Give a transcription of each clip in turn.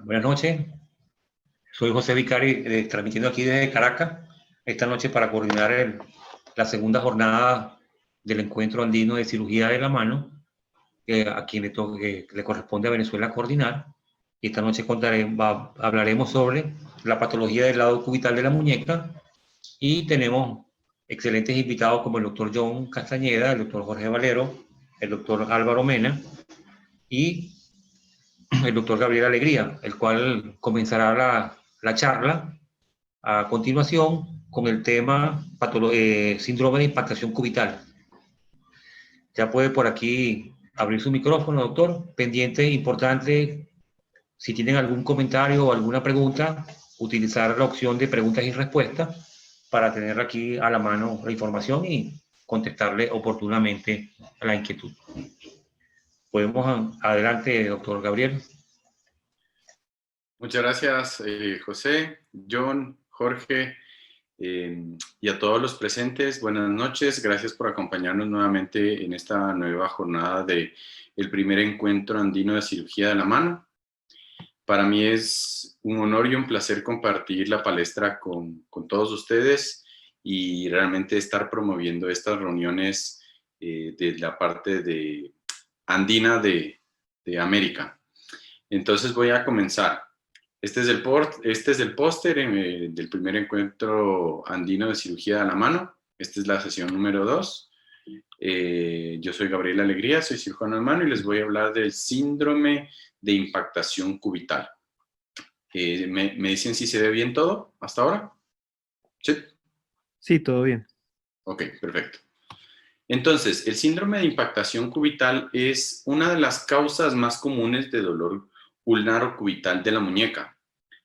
Buenas noches, soy José Vicari, transmitiendo aquí desde Caracas, esta noche para coordinar la segunda jornada del encuentro andino de cirugía de la mano, a quien le corresponde a Venezuela coordinar. Y esta noche hablaremos sobre la patología del lado cubital de la muñeca y tenemos excelentes invitados como el doctor John Castañeda, el doctor Jorge Valero, el doctor Álvaro Mena y el doctor Gabriel Alegría, el cual comenzará la charla a continuación con el tema síndrome de impactación cubital. Ya puede por aquí abrir su micrófono, doctor. Pendiente, importante, si tienen algún comentario o alguna pregunta, utilizar la opción de preguntas y respuestas para tener aquí a la mano la información y contestarle oportunamente a la inquietud. Podemos adelante, doctor Gabriel. Muchas gracias, José, John, Jorge y a todos los presentes. Buenas noches. Gracias por acompañarnos nuevamente en esta nueva jornada del primer encuentro andino de cirugía de la mano. Para mí es un honor y un placer compartir la palestra con todos ustedes y realmente estar promoviendo estas reuniones de la parte andina de América. Entonces voy a comenzar. Este es el póster del primer encuentro andino de cirugía de la mano. Esta es la sesión número 2. Yo soy Gabriel Alegría, soy cirujano de mano y les voy a hablar del síndrome de impactación cubital. ¿Me dicen si se ve bien todo hasta ahora? ¿Sí? Sí, todo bien. Ok, perfecto. Entonces, el síndrome de impactación cubital es una de las causas más comunes de dolor ulnar o cubital de la muñeca.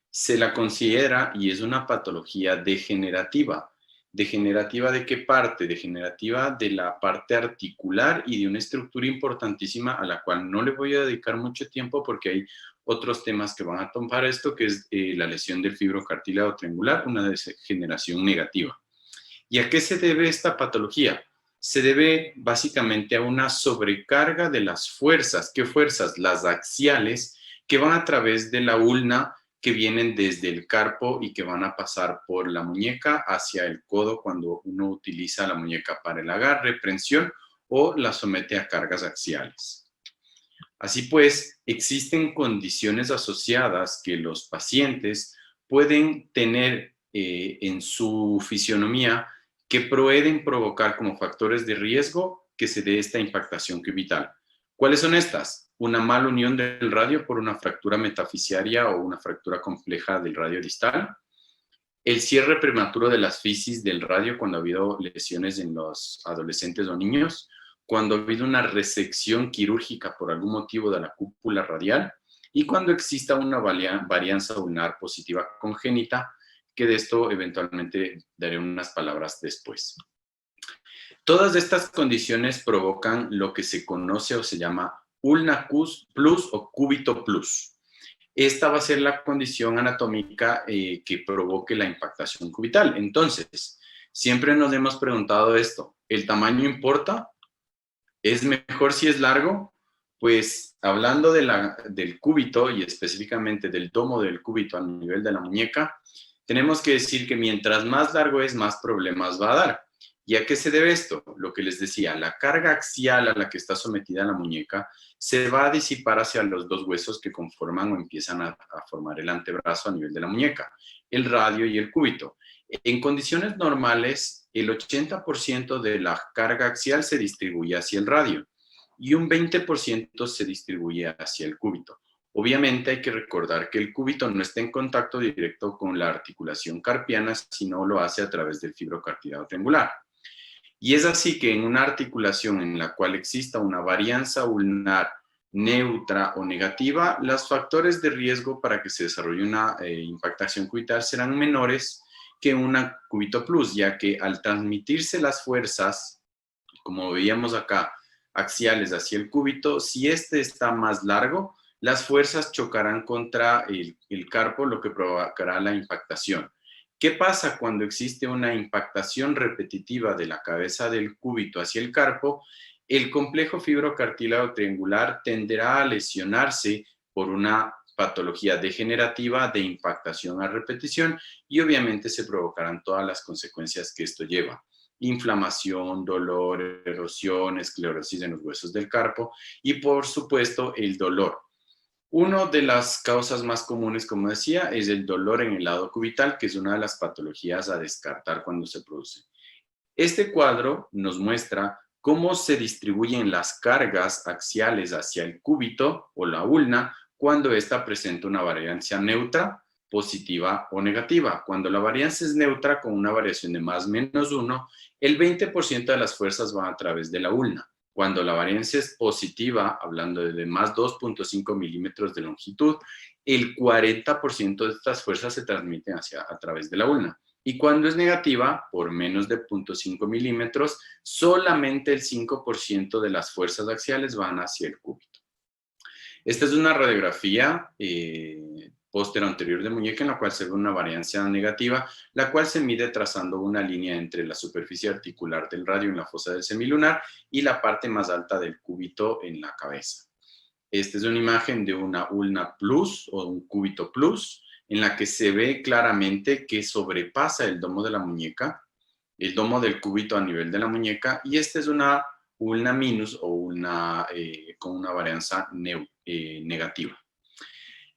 Se la considera y es una patología degenerativa. ¿Degenerativa de qué parte? Degenerativa de la parte articular y de una estructura importantísima a la cual no le voy a dedicar mucho tiempo porque hay otros temas que van a tomar esto, que es la lesión del fibrocartílago triangular, una degeneración negativa. ¿Y a qué se debe esta patología? Se debe básicamente a una sobrecarga de las fuerzas. ¿Qué fuerzas? Las axiales, que van a través de la ulna, que vienen desde el carpo y que van a pasar por la muñeca hacia el codo cuando uno utiliza la muñeca para el agarre, prensión o la somete a cargas axiales. Así pues, existen condiciones asociadas que los pacientes pueden tener en su fisionomía que pueden provocar como factores de riesgo que se dé esta impactación cubital. ¿Cuáles son estas? Una mala unión del radio por una fractura metafisiaria o una fractura compleja del radio distal, el cierre prematuro de las fisis del radio cuando ha habido lesiones en los adolescentes o niños, cuando ha habido una resección quirúrgica por algún motivo de la cúpula radial y cuando exista una varianza ulnar positiva congénita, que de esto eventualmente daré unas palabras después. Todas estas condiciones provocan lo que se conoce o se llama ulna plus o cúbito plus. Esta va a ser la condición anatómica que provoque la impactación cubital. Entonces, siempre nos hemos preguntado esto, ¿el tamaño importa? ¿Es mejor si es largo? Pues hablando del cúbito y específicamente del domo del cúbito a nivel de la muñeca, tenemos que decir que mientras más largo es, más problemas va a dar. ¿Y a qué se debe esto? Lo que les decía, la carga axial a la que está sometida la muñeca se va a disipar hacia los dos huesos que conforman o empiezan a formar el antebrazo a nivel de la muñeca, el radio y el cúbito. En condiciones normales, el 80% de la carga axial se distribuye hacia el radio y un 20% se distribuye hacia el cúbito. Obviamente hay que recordar que el cúbito no está en contacto directo con la articulación carpiana, sino lo hace a través del fibrocartílago triangular. Y es así que en una articulación en la cual exista una varianza ulnar neutra o negativa, los factores de riesgo para que se desarrolle una impactación cubital serán menores que una cúbito plus, ya que al transmitirse las fuerzas, como veíamos acá, axiales hacia el cúbito, si este está más largo, las fuerzas chocarán contra el carpo, lo que provocará la impactación. ¿Qué pasa cuando existe una impactación repetitiva de la cabeza del cúbito hacia el carpo? El complejo fibrocartílago triangular tenderá a lesionarse por una patología degenerativa de impactación a repetición y obviamente se provocarán todas las consecuencias que esto lleva. Inflamación, dolor, erosión, esclerosis en los huesos del carpo y por supuesto el dolor. Una de las causas más comunes, como decía, es el dolor en el lado cubital, que es una de las patologías a descartar cuando se produce. Este cuadro nos muestra cómo se distribuyen las cargas axiales hacia el cúbito o la ulna cuando ésta presenta una variancia neutra, positiva o negativa. Cuando la variancia es neutra con una variación de más o menos 1, el 20% de las fuerzas van a través de la ulna. Cuando la variancia es positiva, hablando de más 2.5 milímetros de longitud, el 40% de estas fuerzas se transmiten a través de la ulna. Y cuando es negativa, por menos de 0.5 milímetros, solamente el 5% de las fuerzas axiales van hacia el cúbito. Esta es una radiografía póstero anterior de muñeca en la cual se ve una variancia negativa, la cual se mide trazando una línea entre la superficie articular del radio en la fosa del semilunar y la parte más alta del cúbito en la cabeza. Esta es una imagen de una ulna plus o un cúbito plus, en la que se ve claramente que sobrepasa el domo de la muñeca, el domo del cúbito a nivel de la muñeca, y esta es una ulna minus o ulna con una varianza negativa.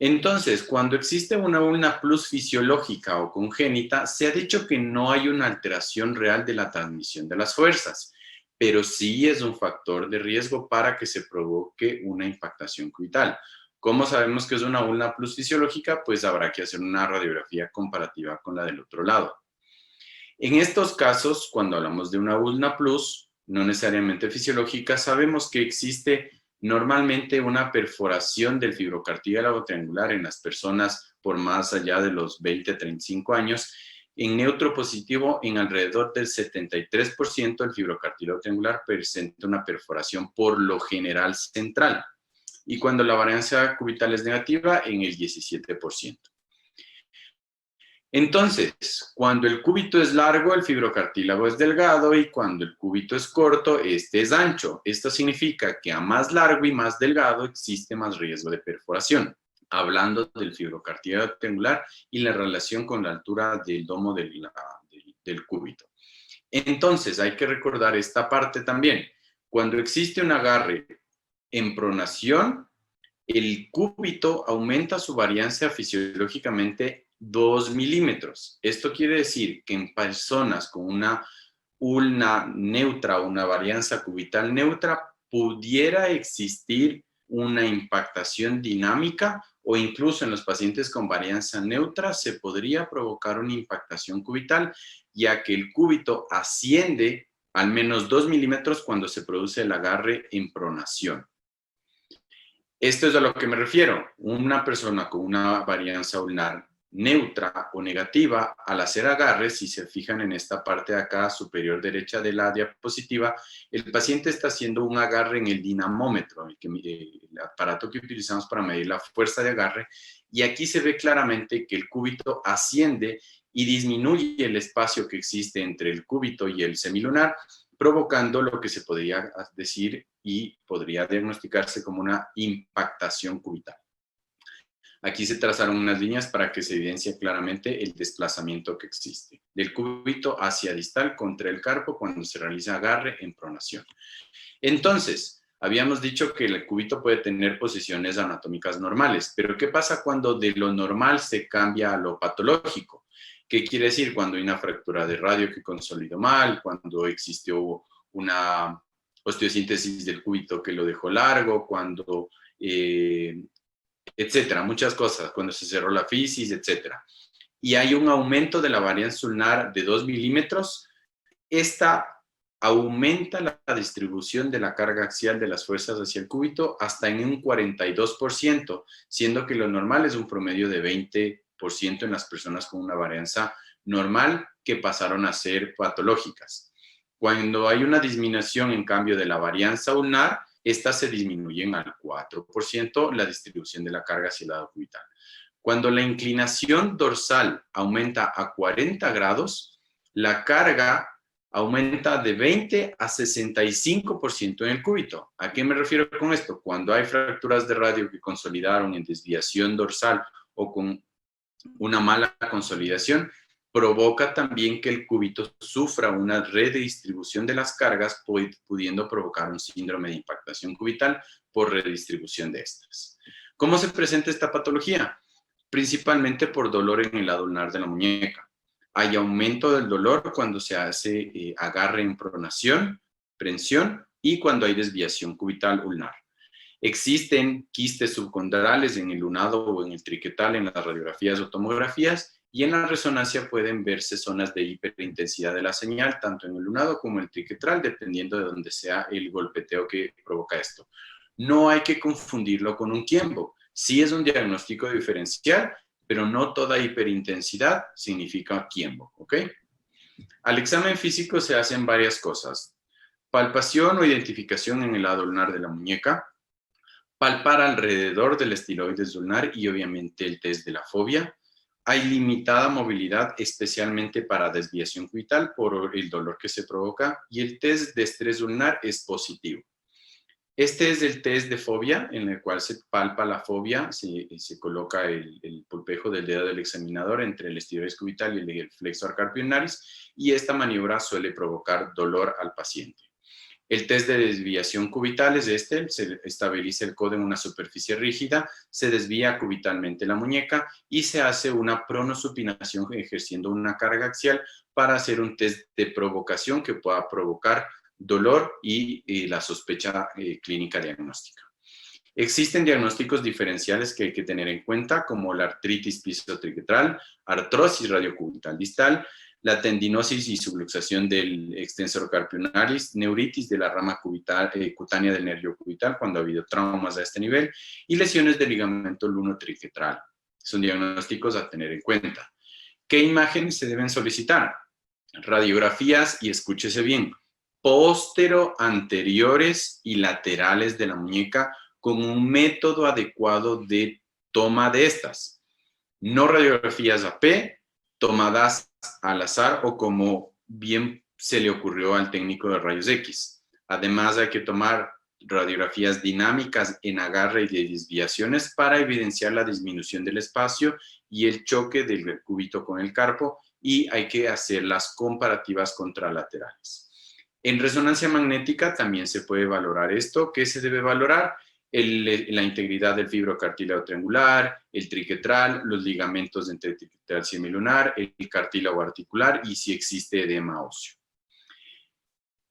Entonces, cuando existe una ulna plus fisiológica o congénita, se ha dicho que no hay una alteración real de la transmisión de las fuerzas, pero sí es un factor de riesgo para que se provoque una impactación cubital. ¿Cómo sabemos que es una ulna plus fisiológica? Pues habrá que hacer una radiografía comparativa con la del otro lado. En estos casos, cuando hablamos de una ulna plus, no necesariamente fisiológica, sabemos que existe normalmente una perforación del fibrocartílago triangular en las personas por más allá de los 20 a 35 años. En neutro positivo, en alrededor del 73% del fibrocartílago triangular presenta una perforación por lo general central. Y cuando la variancia cubital es negativa, en el 17%. Entonces, cuando el cúbito es largo, el fibrocartílago es delgado, y cuando el cúbito es corto, este es ancho. Esto significa que a más largo y más delgado existe más riesgo de perforación, hablando del fibrocartílago triangular y la relación con la altura del domo del cúbito. Entonces, hay que recordar esta parte también. Cuando existe un agarre en pronación, el cúbito aumenta su variancia fisiológicamente 2 milímetros. Esto quiere decir que en personas con una ulna neutra o una varianza cubital neutra pudiera existir una impactación dinámica, o incluso en los pacientes con varianza neutra se podría provocar una impactación cubital, ya que el cúbito asciende al menos 2 milímetros cuando se produce el agarre en pronación. Esto es a lo que me refiero. Una persona con una varianza ulnar neutra o negativa, al hacer agarres, si se fijan en esta parte de acá, superior derecha de la diapositiva, el paciente está haciendo un agarre en el dinamómetro, el aparato que utilizamos para medir la fuerza de agarre, y aquí se ve claramente que el cúbito asciende y disminuye el espacio que existe entre el cúbito y el semilunar, provocando lo que se podría decir y podría diagnosticarse como una impactación cubital. Aquí se trazaron unas líneas para que se evidencie claramente el desplazamiento que existe del cúbito hacia distal contra el carpo cuando se realiza agarre en pronación. Entonces, habíamos dicho que el cúbito puede tener posiciones anatómicas normales, pero ¿qué pasa cuando de lo normal se cambia a lo patológico? ¿Qué quiere decir? Cuando hay una fractura de radio que consolidó mal, cuando existió una osteosíntesis del cúbito que lo dejó largo, cuando etcétera, muchas cosas, cuando se cerró la fisis, etcétera. Y hay un aumento de la varianza ulnar de 2 milímetros. Esta aumenta la distribución de la carga axial de las fuerzas hacia el cúbito hasta en un 42%, siendo que lo normal es un promedio de 20% en las personas con una varianza normal que pasaron a ser patológicas. Cuando hay una disminución, en cambio, de la varianza ulnar, estas se disminuyen al 4%, la distribución de la carga hacia el lado cubital. Cuando la inclinación dorsal aumenta a 40 grados, la carga aumenta de 20 a 65% en el cúbito. ¿A qué me refiero con esto? Cuando hay fracturas de radio que consolidaron en desviación dorsal o con una mala consolidación, provoca también que el cúbito sufra una redistribución de las cargas, pudiendo provocar un síndrome de impactación cubital por redistribución de estas. ¿Cómo se presenta esta patología? Principalmente por dolor en el lado ulnar de la muñeca. Hay aumento del dolor cuando se hace agarre en pronación, prensión y cuando hay desviación cubital ulnar. Existen quistes subcondrales en el lunado o en el triquetal en las radiografías o tomografías, y en la resonancia pueden verse zonas de hiperintensidad de la señal, tanto en el lunado como en el triquetral, dependiendo de dónde sea el golpeteo que provoca esto. No hay que confundirlo con un quiembo. Sí es un diagnóstico diferencial, pero no toda hiperintensidad significa quiembo, ¿ok? Al examen físico se hacen varias cosas. Palpación o identificación en el lado ulnar de la muñeca, palpar alrededor del estiloides ulnar y obviamente el test de la fobia. Hay limitada movilidad, especialmente para desviación cubital por el dolor que se provoca, y el test de estrés ulnar es positivo. Este es el test de fobia, en el cual se palpa la fobia, se coloca el pulpejo del dedo del examinador entre el estiloides cubital y el flexor carpio ulnaris, y esta maniobra suele provocar dolor al paciente. El test de desviación cubital es este, se estabiliza el codo en una superficie rígida, se desvía cubitalmente la muñeca y se hace una pronosupinación ejerciendo una carga axial para hacer un test de provocación que pueda provocar dolor y la sospecha clínica diagnóstica. Existen diagnósticos diferenciales que hay que tener en cuenta, como la artritis pisotriquetral, artrosis radiocubital distal, la tendinosis y subluxación del extensor carpio ulnaris, neuritis de la rama cubital, cutánea del nervio cubital cuando ha habido traumas a este nivel, y lesiones del ligamento lunotriquetral. Son diagnósticos a tener en cuenta. ¿Qué imágenes se deben solicitar? Radiografías, y escúchese bien, póstero-anteriores y laterales de la muñeca con un método adecuado de toma de estas. No radiografías AP, tomadas al azar o como bien se le ocurrió al técnico de rayos X. Además, hay que tomar radiografías dinámicas en agarre y de desviaciones para evidenciar la disminución del espacio y el choque del cúbito con el carpo, y hay que hacer las comparativas contralaterales. En resonancia magnética también se puede valorar esto. ¿Qué se debe valorar? La integridad del fibrocartílago triangular, el triquetral, los ligamentos entre triquetral semilunar, el cartílago articular y si existe edema óseo.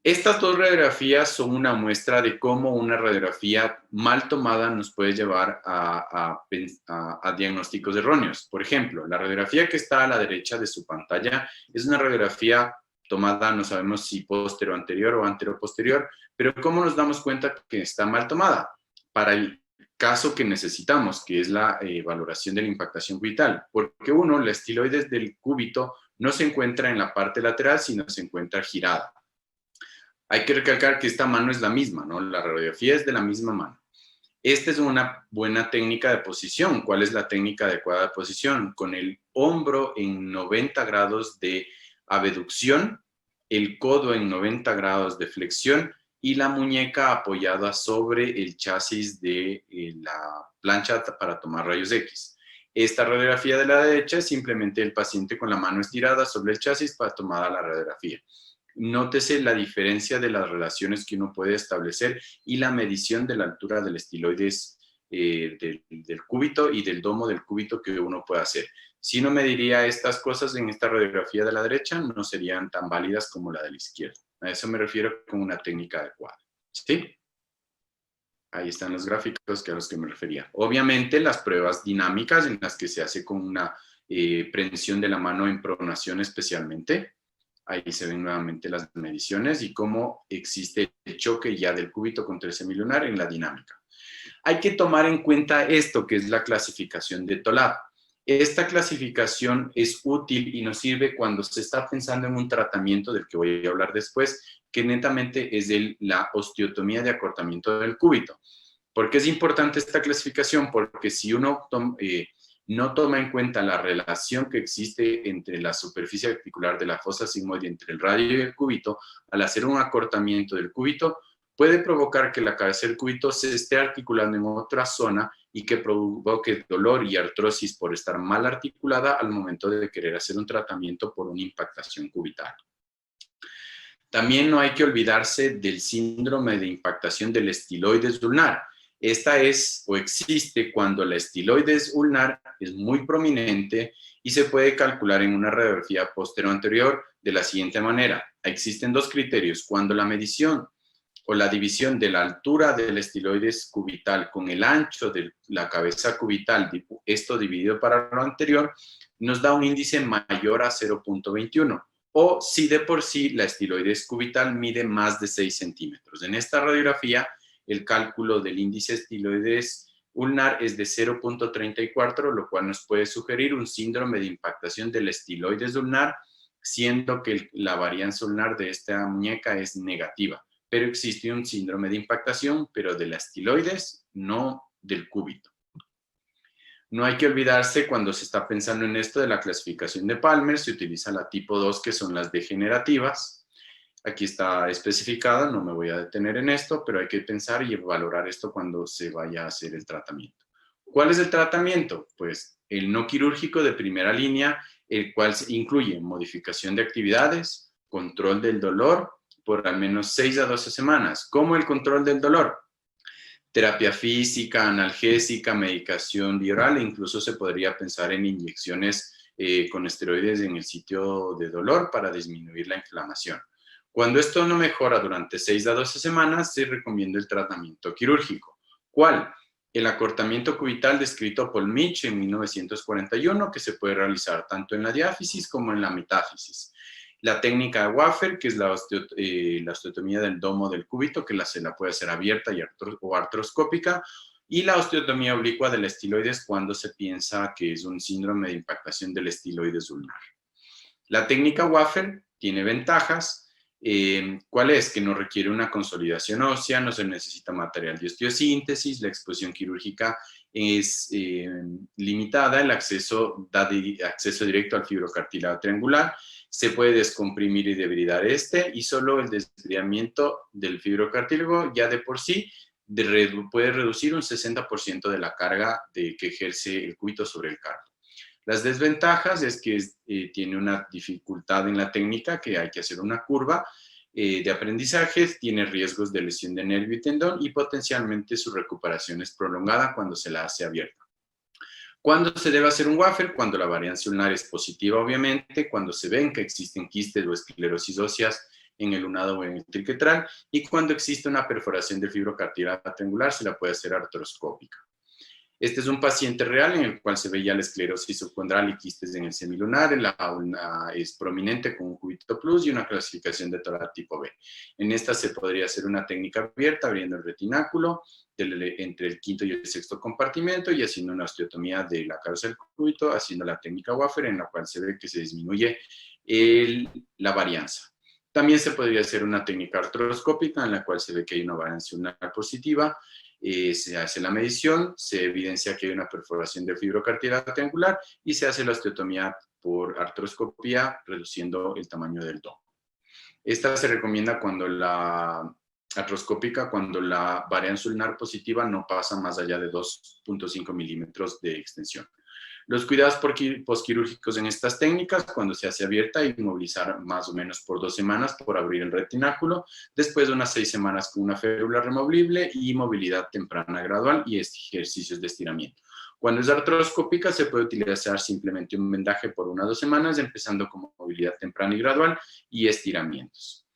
Estas dos radiografías son una muestra de cómo una radiografía mal tomada nos puede llevar a diagnósticos erróneos. Por ejemplo, la radiografía que está a la derecha de su pantalla es una radiografía tomada, no sabemos si postero anterior o antero posterior, pero ¿cómo nos damos cuenta que está mal tomada? Para el caso que necesitamos, que es la valoración de la impactación cubital, porque la estiloides del cúbito no se encuentra en la parte lateral, sino se encuentra girada. Hay que recalcar que esta mano es la misma, ¿no? La radiografía es de la misma mano. Esta es una buena técnica de posición. ¿Cuál es la técnica adecuada de posición? Con el hombro en 90 grados de abducción, el codo en 90 grados de flexión y la muñeca apoyada sobre el chasis de la plancha para tomar rayos X. Esta radiografía de la derecha es simplemente el paciente con la mano estirada sobre el chasis para tomar la radiografía. Nótese la diferencia de las relaciones que uno puede establecer y la medición de la altura del estiloides del cúbito y del domo del cúbito que uno puede hacer. Si uno mediría estas cosas en esta radiografía de la derecha, no serían tan válidas como la de la izquierda. A eso me refiero con una técnica adecuada. ¿Sí? Ahí están los gráficos a los que me refería. Obviamente, las pruebas dinámicas en las que se hace con una prensión de la mano en pronación especialmente. Ahí se ven nuevamente las mediciones y cómo existe el choque ya del cúbito contra el semilunar en la dinámica. Hay que tomar en cuenta esto, que es la clasificación de Tolab. Esta clasificación es útil y nos sirve cuando se está pensando en un tratamiento del que voy a hablar después, que netamente es la osteotomía de acortamiento del cúbito. ¿Por qué es importante esta clasificación? Porque si uno no toma en cuenta la relación que existe entre la superficie articular de la fosa sigmoide, entre el radio y el cúbito. Al hacer un acortamiento del cúbito, puede provocar que la cabeza del cúbito se esté articulando en otra zona y que provoque dolor y artrosis por estar mal articulada al momento de querer hacer un tratamiento por una impactación cubital. También no hay que olvidarse del síndrome de impactación del estiloides ulnar. Esta es o existe cuando la estiloides ulnar es muy prominente y se puede calcular en una radiografía posterior-anterior de la siguiente manera. Existen dos criterios. Cuando la medición o la división de la altura del estiloides cubital con el ancho de la cabeza cubital, esto dividido para lo anterior, nos da un índice mayor a 0.21. O si de por sí la estiloides cubital mide más de 6 centímetros. En esta radiografía, el cálculo del índice estiloides ulnar es de 0.34, lo cual nos puede sugerir un síndrome de impactación del estiloides ulnar, siendo que la varianza ulnar de esta muñeca es negativa. Pero existe un síndrome de impactación, pero de la estiloides, no del cúbito. No hay que olvidarse cuando se está pensando en esto de la clasificación de Palmer, se utiliza la tipo 2, que son las degenerativas. Aquí está especificada, no me voy a detener en esto, pero hay que pensar y valorar esto cuando se vaya a hacer el tratamiento. ¿Cuál es el tratamiento? Pues el no quirúrgico de primera línea, el cual incluye modificación de actividades, control del dolor por al menos 6 a 12 semanas. ¿Cómo el control del dolor? Terapia física, analgésica, medicación bioral, e incluso se podría pensar en inyecciones con esteroides en el sitio de dolor para disminuir la inflamación. Cuando esto no mejora durante 6 a 12 semanas, se recomienda el tratamiento quirúrgico. ¿Cuál? El acortamiento cubital descrito por Mitch en 1941, que se puede realizar tanto en la diáfisis como en la metáfisis. La técnica de Waffer, que es la osteotomía del domo del cúbito, que se la puede hacer abierta o artroscópica, y la osteotomía oblicua del estiloides cuando se piensa que es un síndrome de impactación del estiloides ulnar. La técnica Waffer tiene ventajas. ¿Cuál es? Que no requiere una consolidación ósea, no se necesita material de osteosíntesis, la exposición quirúrgica es limitada, el acceso da acceso directo al fibrocartílago triangular, se puede descomprimir y debridar y solo el desbridamiento del fibrocartílago ya de por sí puede reducir un 60% de la carga que ejerce el cúbito sobre el carpo. Las desventajas es que tiene una dificultad en la técnica, que hay que hacer una curva de aprendizaje, tiene riesgos de lesión de nervio y tendón y potencialmente su recuperación es prolongada cuando se la hace abierta. ¿Cuándo se debe hacer un Waffer? Cuando la varianza ulnar es positiva, obviamente, cuando se ven que existen quistes o esclerosis óseas en el lunado o en el triquetral, y cuando existe una perforación del fibrocartílago triangular, se la puede hacer artroscópica. Este es un paciente real en el cual se veía la esclerosis subcondral y quistes en el semilunar. La ulna es prominente con un cúbito plus y una clasificación de tórax tipo B. En esta se podría hacer una técnica abierta, abriendo el retináculo entre el quinto y el sexto compartimento y haciendo una osteotomía de la cabeza del cúbito, haciendo la técnica Waffer, en la cual se ve que se disminuye la varianza. También se podría hacer una técnica artroscópica en la cual se ve que hay una varianza ulnar positiva. Se hace la medición, se evidencia que hay una perforación del fibrocartílago triangular y se hace la osteotomía por artroscopía, reduciendo el tamaño del domo. Esta se recomienda cuando la artroscópica, cuando la varianza ulnar positiva no pasa más allá de 2.5 milímetros de extensión. Los cuidados posquirúrgicos en estas técnicas, cuando se hace abierta, inmovilizar más o menos por 2 semanas por abrir el retináculo, después de unas 6 semanas con una férula removible y movilidad temprana gradual y ejercicios de estiramiento. Cuando es artroscópica, se puede utilizar simplemente un vendaje por 1 a 2 semanas, empezando con movilidad temprana y gradual y estiramientos.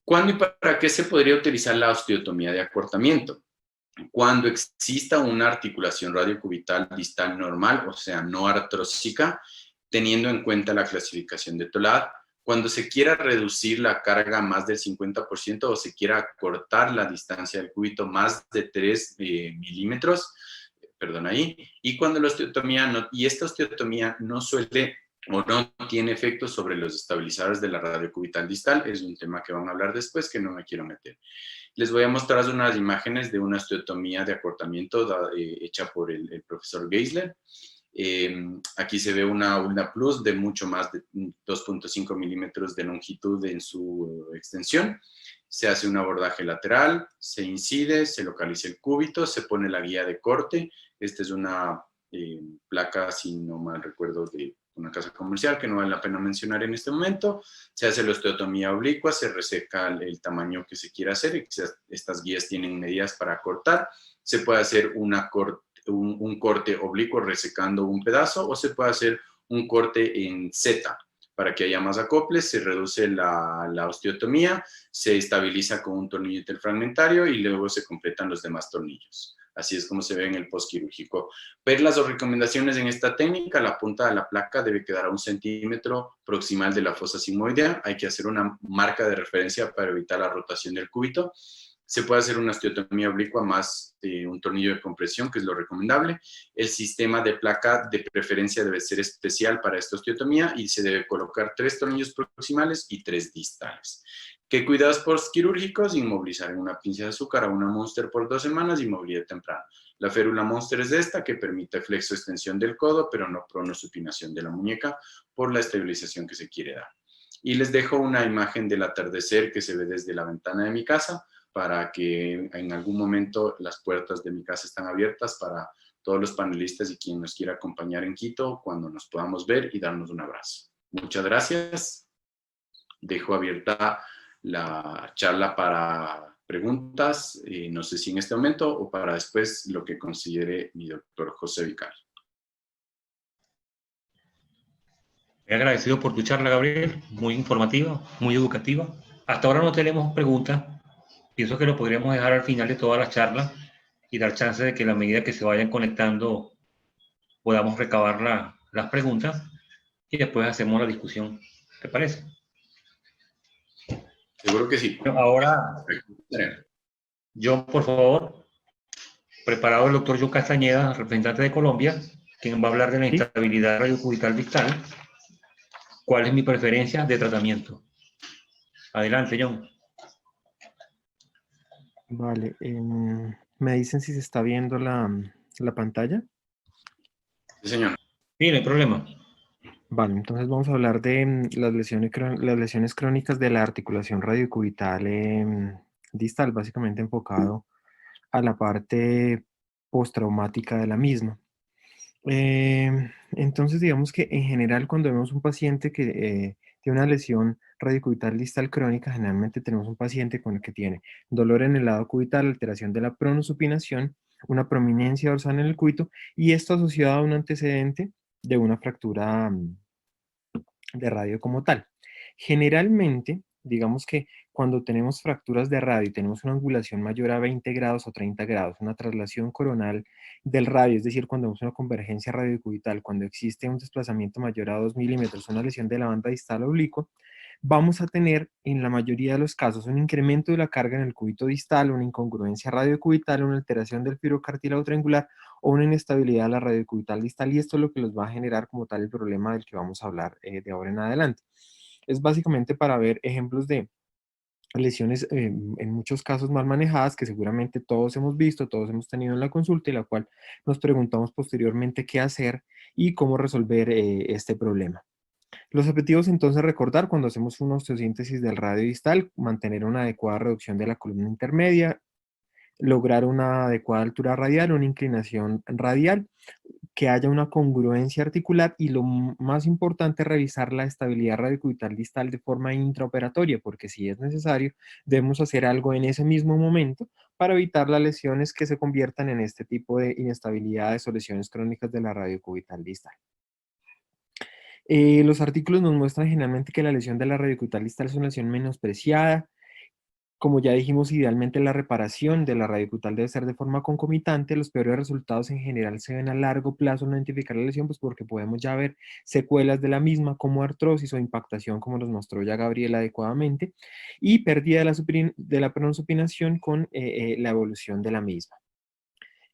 ¿Cuándo y para qué se podría utilizar la osteotomía de acortamiento? Cuando exista una articulación radiocubital distal normal, o sea, no artrósica, teniendo en cuenta la clasificación de Tolad, cuando se quiera reducir la carga a más del 50% o se quiera cortar la distancia del cúbito más de 3 milímetros, y cuando la osteotomía y esta osteotomía no suele o no tiene efectos sobre los estabilizadores de la radiocubital distal, es un tema que van a hablar después que no me quiero meter. Les voy a mostrar unas imágenes de una osteotomía de acortamiento hecha por el profesor Geisler. Aquí se ve una ulna plus de mucho más de 2.5 milímetros de longitud en su extensión. Se hace un abordaje lateral, se incide, se localiza el cúbito, se pone la guía de corte. Esta es una placa, si no mal recuerdo, de una casa comercial que no vale la pena mencionar en este momento. Se hace la osteotomía oblicua, se reseca el tamaño que se quiera hacer. Estas guías tienen medidas para cortar. Se puede hacer un corte oblicuo resecando un pedazo, o se puede hacer un corte en Z para que haya más acoples. Se reduce la osteotomía, se estabiliza con un tornillo interfragmentario y luego se completan los demás tornillos. Así es como se ve en el postquirúrgico. Ver las recomendaciones en esta técnica: la punta de la placa debe quedar a 1 centímetro proximal de la fosa sigmoidea. Hay que hacer una marca de referencia para evitar la rotación del cúbito. Se puede hacer una osteotomía oblicua más un tornillo de compresión, que es lo recomendable. El sistema de placa de preferencia debe ser especial para esta osteotomía y se debe colocar 3 tornillos proximales y 3 distales. ¿Qué cuidados postquirúrgicos? Inmovilizar en una pinza de azúcar a una Monster por 2 semanas y movilidad temprana. La férula Monster es esta, que permite flexo-extensión del codo, pero no pronosupinación de la muñeca por la estabilización que se quiere dar. Y les dejo una imagen del atardecer que se ve desde la ventana de mi casa, para que en algún momento las puertas de mi casa están abiertas para todos los panelistas y quien nos quiera acompañar en Quito cuando nos podamos ver y darnos un abrazo. Muchas gracias. Dejo abierta la charla para preguntas, no sé si en este momento o para después, lo que considere mi doctor José Vicario. Muy agradecido por tu charla, Gabriel, muy informativa, muy educativa. Hasta ahora no tenemos preguntas. Pienso que lo podríamos dejar al final de toda la charla y dar chance de que a la medida que se vayan conectando podamos recabar las preguntas y después hacemos la discusión. ¿Te parece? Seguro que sí. Ahora, John, por favor, preparado el doctor John Castañeda, representante de Colombia, quien va a hablar de la instabilidad radiocubital distal. ¿Cuál es mi preferencia de tratamiento? Adelante, John. Vale. ¿Me dicen si se está viendo la pantalla? Sí, señor. Sí, no hay problema. Vale, entonces vamos a hablar de las lesiones crónicas de la articulación radiocubital distal, básicamente enfocado a la parte postraumática de la misma. Entonces, digamos que en general, cuando vemos un paciente que tiene una lesión radiocubital distal crónica, generalmente tenemos un paciente con el que tiene dolor en el lado cubital, alteración de la pronosupinación, una prominencia dorsal en el cúbito, y esto asociado a un antecedente de una fractura de radio como tal. Generalmente, digamos que cuando tenemos fracturas de radio y tenemos una angulación mayor a 20 grados o 30 grados, una traslación coronal del radio, es decir, cuando vemos una convergencia radiocubital, cuando existe un desplazamiento mayor a 2 milímetros, una lesión de la banda distal oblicua, vamos a tener en la mayoría de los casos un incremento de la carga en el cúbito distal, una incongruencia radiocubital, una alteración del fibrocartílago triangular o una inestabilidad de la radiocubital distal, y esto es lo que los va a generar como tal el problema del que vamos a hablar de ahora en adelante. Es básicamente para ver ejemplos de lesiones en muchos casos mal manejadas que seguramente todos hemos visto, todos hemos tenido en la consulta, y la cual nos preguntamos posteriormente qué hacer y cómo resolver este problema. Los objetivos, entonces, recordar cuando hacemos una osteosíntesis del radio distal: mantener una adecuada reducción de la columna intermedia, lograr una adecuada altura radial, una inclinación radial, que haya una congruencia articular, y lo más importante, revisar la estabilidad radiocubital distal de forma intraoperatoria, porque si es necesario, debemos hacer algo en ese mismo momento para evitar las lesiones que se conviertan en este tipo de inestabilidades o lesiones crónicas de la radiocubital distal. Los artículos nos muestran generalmente que la lesión de la radiocubital distal es una lesión menospreciada. Como ya dijimos, idealmente la reparación de la radiocubital debe ser de forma concomitante. Los peores resultados en general se ven a largo plazo al no identificar la lesión, pues porque podemos ya ver secuelas de la misma, como artrosis o impactación, como nos mostró ya Gabriel adecuadamente, y pérdida de la pronosupinación con la evolución de la misma.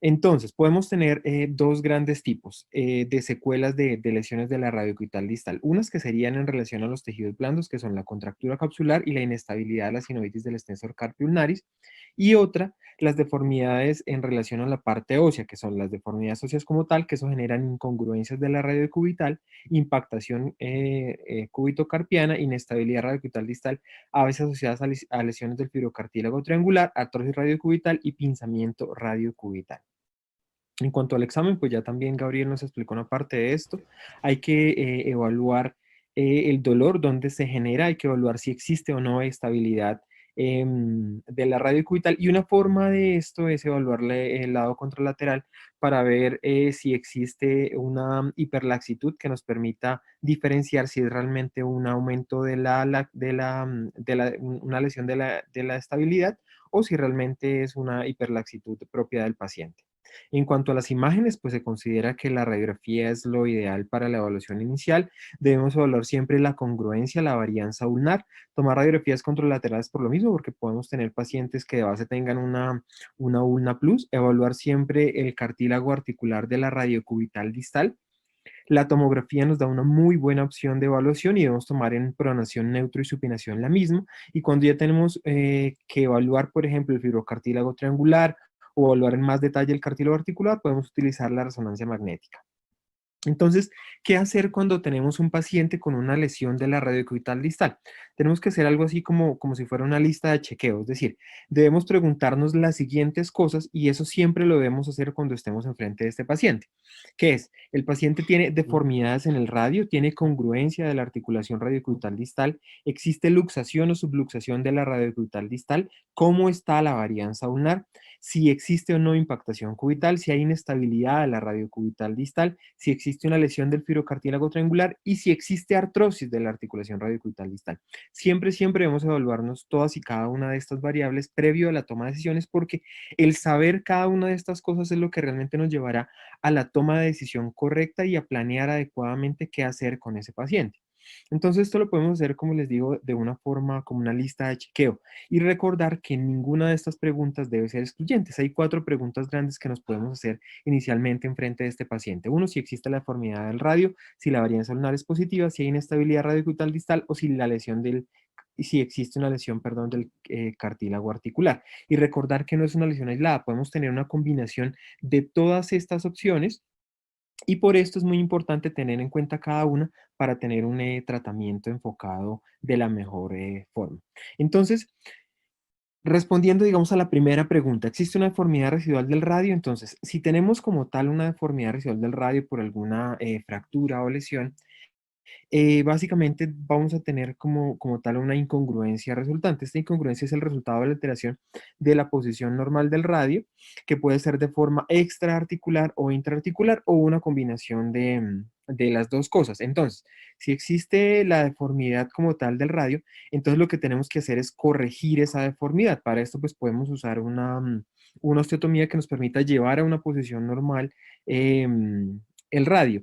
Entonces, podemos tener dos grandes tipos de secuelas de lesiones de la radiocubital distal. Unas que serían en relación a los tejidos blandos, que son la contractura capsular y la inestabilidad de la sinovitis del extensor carpio ulnaris. Y otra, las deformidades en relación a la parte ósea, que son las deformidades óseas como tal, que eso generan incongruencias de la radiocubital, impactación cúbito-carpiana, inestabilidad radiocubital distal, a veces asociadas a lesiones del fibrocartílago triangular, artrosis radiocubital y pinzamiento radiocubital. En cuanto al examen, pues ya también Gabriel nos explicó una parte de esto. Hay que evaluar el dolor, dónde se genera, hay que evaluar si existe o no estabilidad de la radiocubital. Y una forma de esto es evaluarle el lado contralateral para ver si existe una hiperlaxitud que nos permita diferenciar si es realmente un aumento de una lesión de la estabilidad o si realmente es una hiperlaxitud propia del paciente. En cuanto a las imágenes, pues se considera que la radiografía es lo ideal para la evaluación inicial. Debemos evaluar siempre la congruencia, la varianza ulnar, tomar radiografías contralaterales por lo mismo, porque podemos tener pacientes que de base tengan una ulna plus, evaluar siempre el cartílago articular de la radiocubital distal. La tomografía nos da una muy buena opción de evaluación y debemos tomar en pronación neutro y supinación la misma. Y cuando ya tenemos que evaluar, por ejemplo, el fibrocartílago triangular o evaluar en más detalle el cartílago articular, podemos utilizar la resonancia magnética. Entonces, ¿qué hacer cuando tenemos un paciente con una lesión de la radiocubital distal? Tenemos que hacer algo así como si fuera una lista de chequeo, es decir, debemos preguntarnos las siguientes cosas y eso siempre lo debemos hacer cuando estemos enfrente de este paciente, que es, el paciente tiene deformidades en el radio, tiene congruencia de la articulación radiocubital distal, existe luxación o subluxación de la radiocubital distal, cómo está la varianza ulnar, si existe o no impactación cubital, si hay inestabilidad de la radiocubital distal, si existe una lesión del fibrocartílago triangular y si existe artrosis de la articulación radiocubital distal. Siempre, siempre debemos evaluarnos todas y cada una de estas variables previo a la toma de decisiones porque el saber cada una de estas cosas es lo que realmente nos llevará a la toma de decisión correcta y a planear adecuadamente qué hacer con ese paciente. Entonces esto lo podemos hacer, como les digo, de una forma como una lista de chequeo y recordar que ninguna de estas preguntas debe ser excluyente. Hay 4 preguntas grandes que nos podemos hacer inicialmente en frente de este paciente. Uno, si existe la deformidad del radio, si la varianza ulnar es positiva, si hay inestabilidad radiocubital distal o si la lesión si existe una lesión, perdón, del cartílago articular. Y recordar que no es una lesión aislada, podemos tener una combinación de todas estas opciones y por esto es muy importante tener en cuenta cada una para tener un tratamiento enfocado de la mejor forma. Entonces, respondiendo, digamos, a la primera pregunta, ¿existe una deformidad residual del radio? Entonces, si tenemos como tal una deformidad residual del radio por alguna fractura o lesión, básicamente vamos a tener como tal una incongruencia resultante. Esta incongruencia es el resultado de la alteración de la posición normal del radio, que puede ser de forma extraarticular o intraarticular o una combinación de las dos cosas. Entonces, si existe la deformidad como tal del radio, entonces lo que tenemos que hacer es corregir esa deformidad. Para esto, pues podemos usar una osteotomía que nos permita llevar a una posición normal el radio.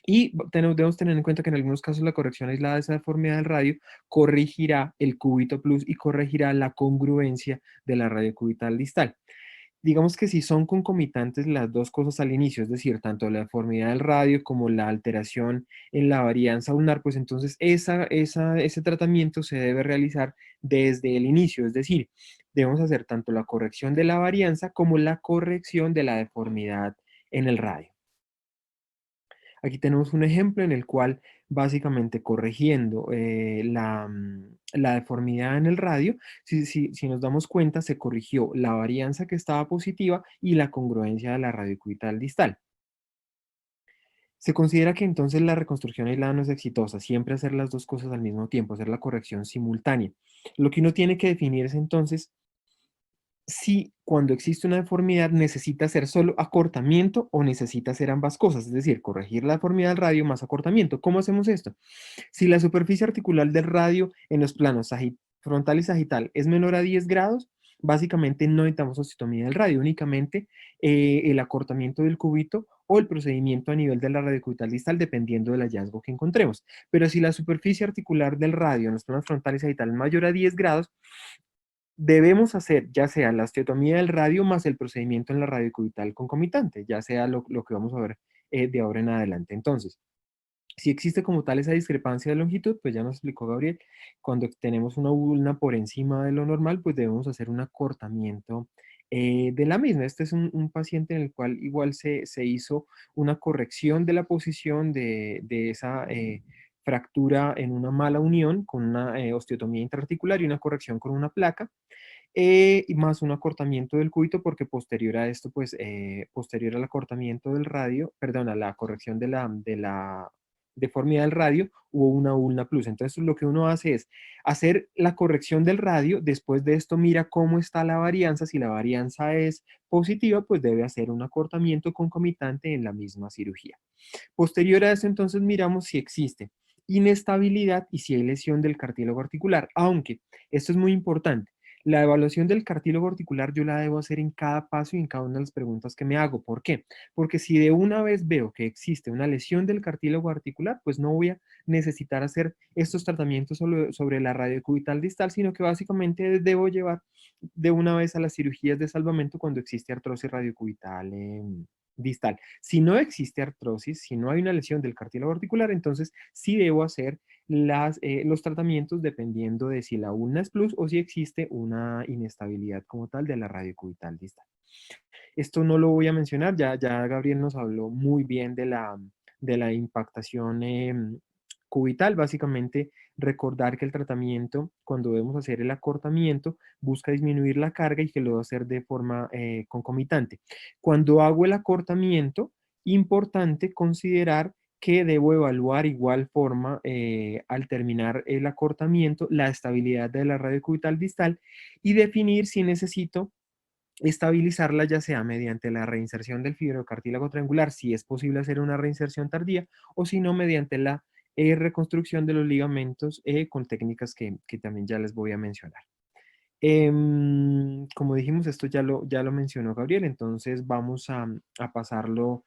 Y debemos tener en cuenta que en algunos casos la corrección aislada de esa deformidad del radio corregirá el cúbito plus y corregirá la congruencia de la radiocubital distal. Digamos que si son concomitantes las dos cosas al inicio, es decir, tanto la deformidad del radio como la alteración en la varianza ulnar, pues entonces ese tratamiento se debe realizar desde el inicio, es decir, debemos hacer tanto la corrección de la varianza como la corrección de la deformidad en el radio. Aquí tenemos un ejemplo en el cual básicamente corrigiendo la deformidad en el radio, si nos damos cuenta, se corrigió la varianza que estaba positiva y la congruencia de la radiocubital distal. Se considera que entonces la reconstrucción aislada no es exitosa, siempre hacer las dos cosas al mismo tiempo, hacer la corrección simultánea. Lo que uno tiene que definir es entonces si cuando existe una deformidad necesita hacer solo acortamiento o necesita hacer ambas cosas, es decir, corregir la deformidad del radio más acortamiento. ¿Cómo hacemos esto? Si la superficie articular del radio en los planos frontal y sagital es menor a 10 grados, básicamente no necesitamos osteotomía del radio, únicamente el acortamiento del cúbito o el procedimiento a nivel de la radiocubital distal, dependiendo del hallazgo que encontremos. Pero si la superficie articular del radio en los planos frontal y sagital es mayor a 10 grados, debemos hacer ya sea la osteotomía del radio más el procedimiento en la radiocubital concomitante, ya sea lo que vamos a ver de ahora en adelante. Entonces, si existe como tal esa discrepancia de longitud, pues ya nos explicó Gabriel, cuando tenemos una ulna por encima de lo normal, pues debemos hacer un acortamiento de la misma. Este es un paciente en el cual igual se hizo una corrección de la posición de esa fractura en una mala unión con una osteotomía intraarticular y una corrección con una placa. Y más un acortamiento del cúbito porque posterior a esto, pues posterior al acortamiento del radio, perdón, a la corrección de la deformidad del radio, hubo una ulna plus. Entonces lo que uno hace es hacer la corrección del radio, después de esto mira cómo está la varianza, si la varianza es positiva, pues debe hacer un acortamiento concomitante en la misma cirugía. Posterior a eso, entonces miramos si existe inestabilidad y si hay lesión del cartílago articular, aunque esto es muy importante. La evaluación del cartílago articular yo la debo hacer en cada paso y en cada una de las preguntas que me hago. ¿Por qué? Porque si de una vez veo que existe una lesión del cartílago articular, pues no voy a necesitar hacer estos tratamientos sobre la radiocubital distal, sino que básicamente debo llevar de una vez a las cirugías de salvamento cuando existe artrosis radiocubital distal. Si no existe artrosis, si no hay una lesión del cartílago articular, entonces sí debo hacer los tratamientos dependiendo de si la ulna es plus o si existe una inestabilidad como tal de la radiocubital distal. Esto no lo voy a mencionar, ya Gabriel nos habló muy bien de la impactación cubital. Básicamente, recordar que el tratamiento, cuando debemos hacer el acortamiento, busca disminuir la carga y que lo debo hacer de forma concomitante. Cuando hago el acortamiento, importante considerar que debo evaluar igual forma al terminar el acortamiento la estabilidad de la radiocubital distal y definir si necesito estabilizarla ya sea mediante la reinserción del fibrocartílago triangular, si es posible hacer una reinserción tardía, o si no, mediante la reconstrucción de los ligamentos con técnicas que también ya les voy a mencionar. Como dijimos, esto ya lo mencionó Gabriel, entonces vamos a pasarlo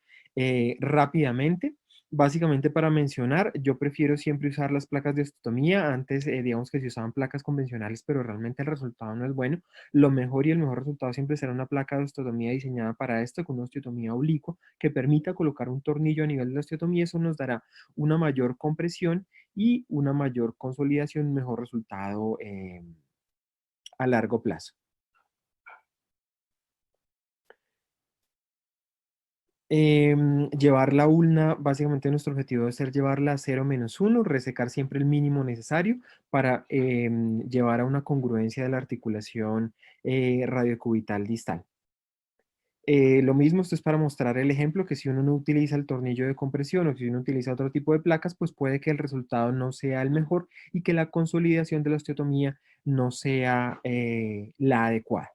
rápidamente. Básicamente para mencionar, yo prefiero siempre usar las placas de osteotomía. Antes, digamos que se usaban placas convencionales, pero realmente el resultado no es bueno. Lo mejor y el mejor resultado siempre será una placa de osteotomía diseñada para esto, con una osteotomía oblicua que permita colocar un tornillo a nivel de la osteotomía. Eso nos dará una mayor compresión y una mayor consolidación, un mejor resultado a largo plazo. Llevar la ulna, básicamente nuestro objetivo debe ser llevarla a 0-1, resecar siempre el mínimo necesario para llevar a una congruencia de la articulación radiocubital distal. Lo mismo, esto es para mostrar el ejemplo, que si uno no utiliza el tornillo de compresión o si uno utiliza otro tipo de placas, pues puede que el resultado no sea el mejor y que la consolidación de la osteotomía no sea la adecuada.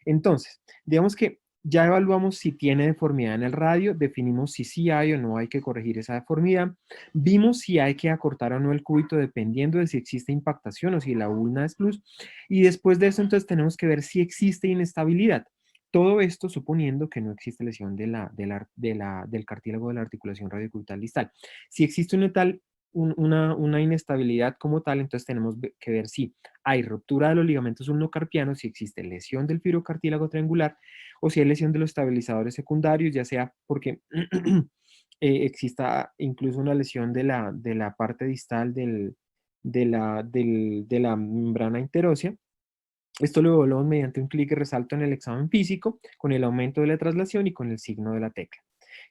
Entonces, digamos que ya evaluamos si tiene deformidad en el radio, definimos si sí hay o no hay que corregir esa deformidad, vimos si hay que acortar o no el cúbito dependiendo de si existe impactación o si la ulna es plus, y después de eso entonces tenemos que ver si existe inestabilidad. Todo esto suponiendo que no existe lesión del cartílago de la articulación radiocubital distal. Si existe una inestabilidad como tal, entonces tenemos que ver si hay ruptura de los ligamentos ulnocarpianos, si existe lesión del fibrocartílago triangular o si hay lesión de los estabilizadores secundarios, ya sea porque exista incluso una lesión de la parte distal de la membrana interósea. Esto lo evaluamos mediante un clic y resalto en el examen físico, con el aumento de la traslación y con el signo de la tecla.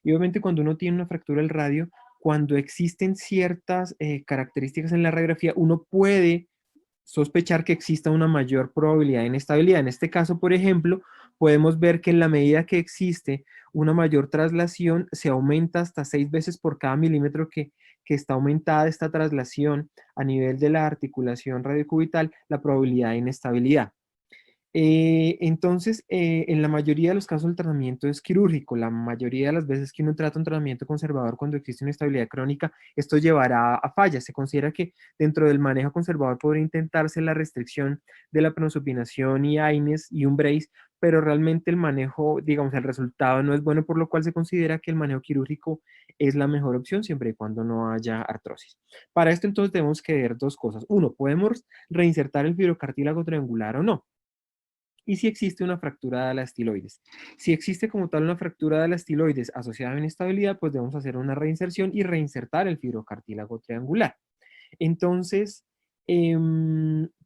Y obviamente cuando uno tiene una fractura del radio, cuando existen ciertas características en la radiografía, uno puede sospechar que exista una mayor probabilidad de inestabilidad. En este caso, por ejemplo, podemos ver que en la medida que existe una mayor traslación, se aumenta hasta 6 veces por cada milímetro que está aumentada esta traslación a nivel de la articulación radiocubital, la probabilidad de inestabilidad. Entonces, en la mayoría de los casos el tratamiento es quirúrgico. La mayoría de las veces que uno trata un tratamiento conservador cuando existe una estabilidad crónica, esto llevará a fallas. Se considera que dentro del manejo conservador podría intentarse la restricción de la pronosupinación y AINES y un brace, pero realmente el manejo, digamos, el resultado no es bueno, por lo cual se considera que el manejo quirúrgico es la mejor opción siempre y cuando no haya artrosis. Para esto entonces tenemos que ver dos cosas. Uno, ¿podemos reinsertar el fibrocartílago triangular o no? y si existe una fractura de la estiloides. Si existe como tal una fractura de la estiloides asociada a una inestabilidad, pues debemos hacer una reinserción y reinsertar el fibrocartílago triangular. Entonces,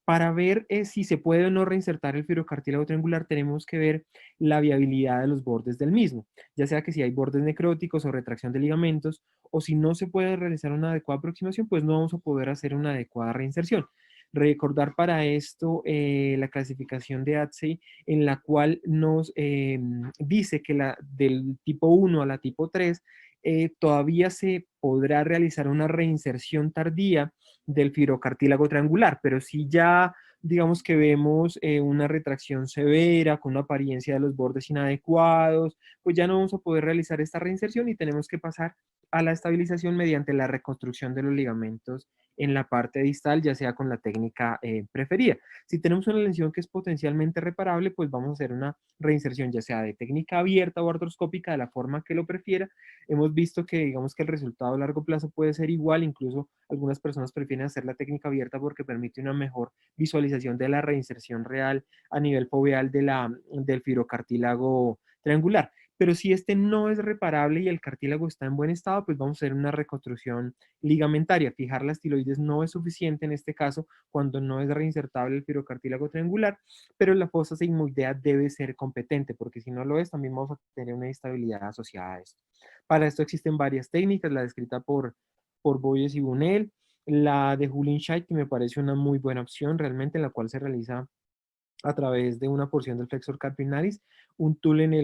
para ver si se puede o no reinsertar el fibrocartílago triangular, tenemos que ver la viabilidad de los bordes del mismo, ya sea que si hay bordes necróticos o retracción de ligamentos, o si no se puede realizar una adecuada aproximación, pues no vamos a poder hacer una adecuada reinserción. Recordar para esto la clasificación de ATSI, en la cual nos dice que del tipo 1 a la tipo 3 todavía se podrá realizar una reinserción tardía del fibrocartílago triangular, pero si ya digamos que vemos una retracción severa con una apariencia de los bordes inadecuados, pues ya no vamos a poder realizar esta reinserción y tenemos que pasar a la estabilización mediante la reconstrucción de los ligamentos en la parte distal, ya sea con la técnica preferida. Si tenemos una lesión que es potencialmente reparable, pues vamos a hacer una reinserción, ya sea de técnica abierta o artroscópica, de la forma que lo prefiera. Hemos visto que, digamos que el resultado a largo plazo puede ser igual, incluso algunas personas prefieren hacer la técnica abierta porque permite una mejor visualización de la reinserción real a nivel foveal del fibrocartílago triangular. Pero si este no es reparable y el cartílago está en buen estado, pues vamos a hacer una reconstrucción ligamentaria. Fijar la estiloides no es suficiente en este caso cuando no es reinsertable el fibrocartílago triangular, pero la fosa sigmoidea debe ser competente, porque si no lo es, también vamos a tener una instabilidad asociada a esto. Para esto existen varias técnicas, la descrita por Boyes y Bunel, la de Hullenscheid, que me parece una muy buena opción realmente, en la cual se realiza a través de una porción del flexor carpinaris, un tool en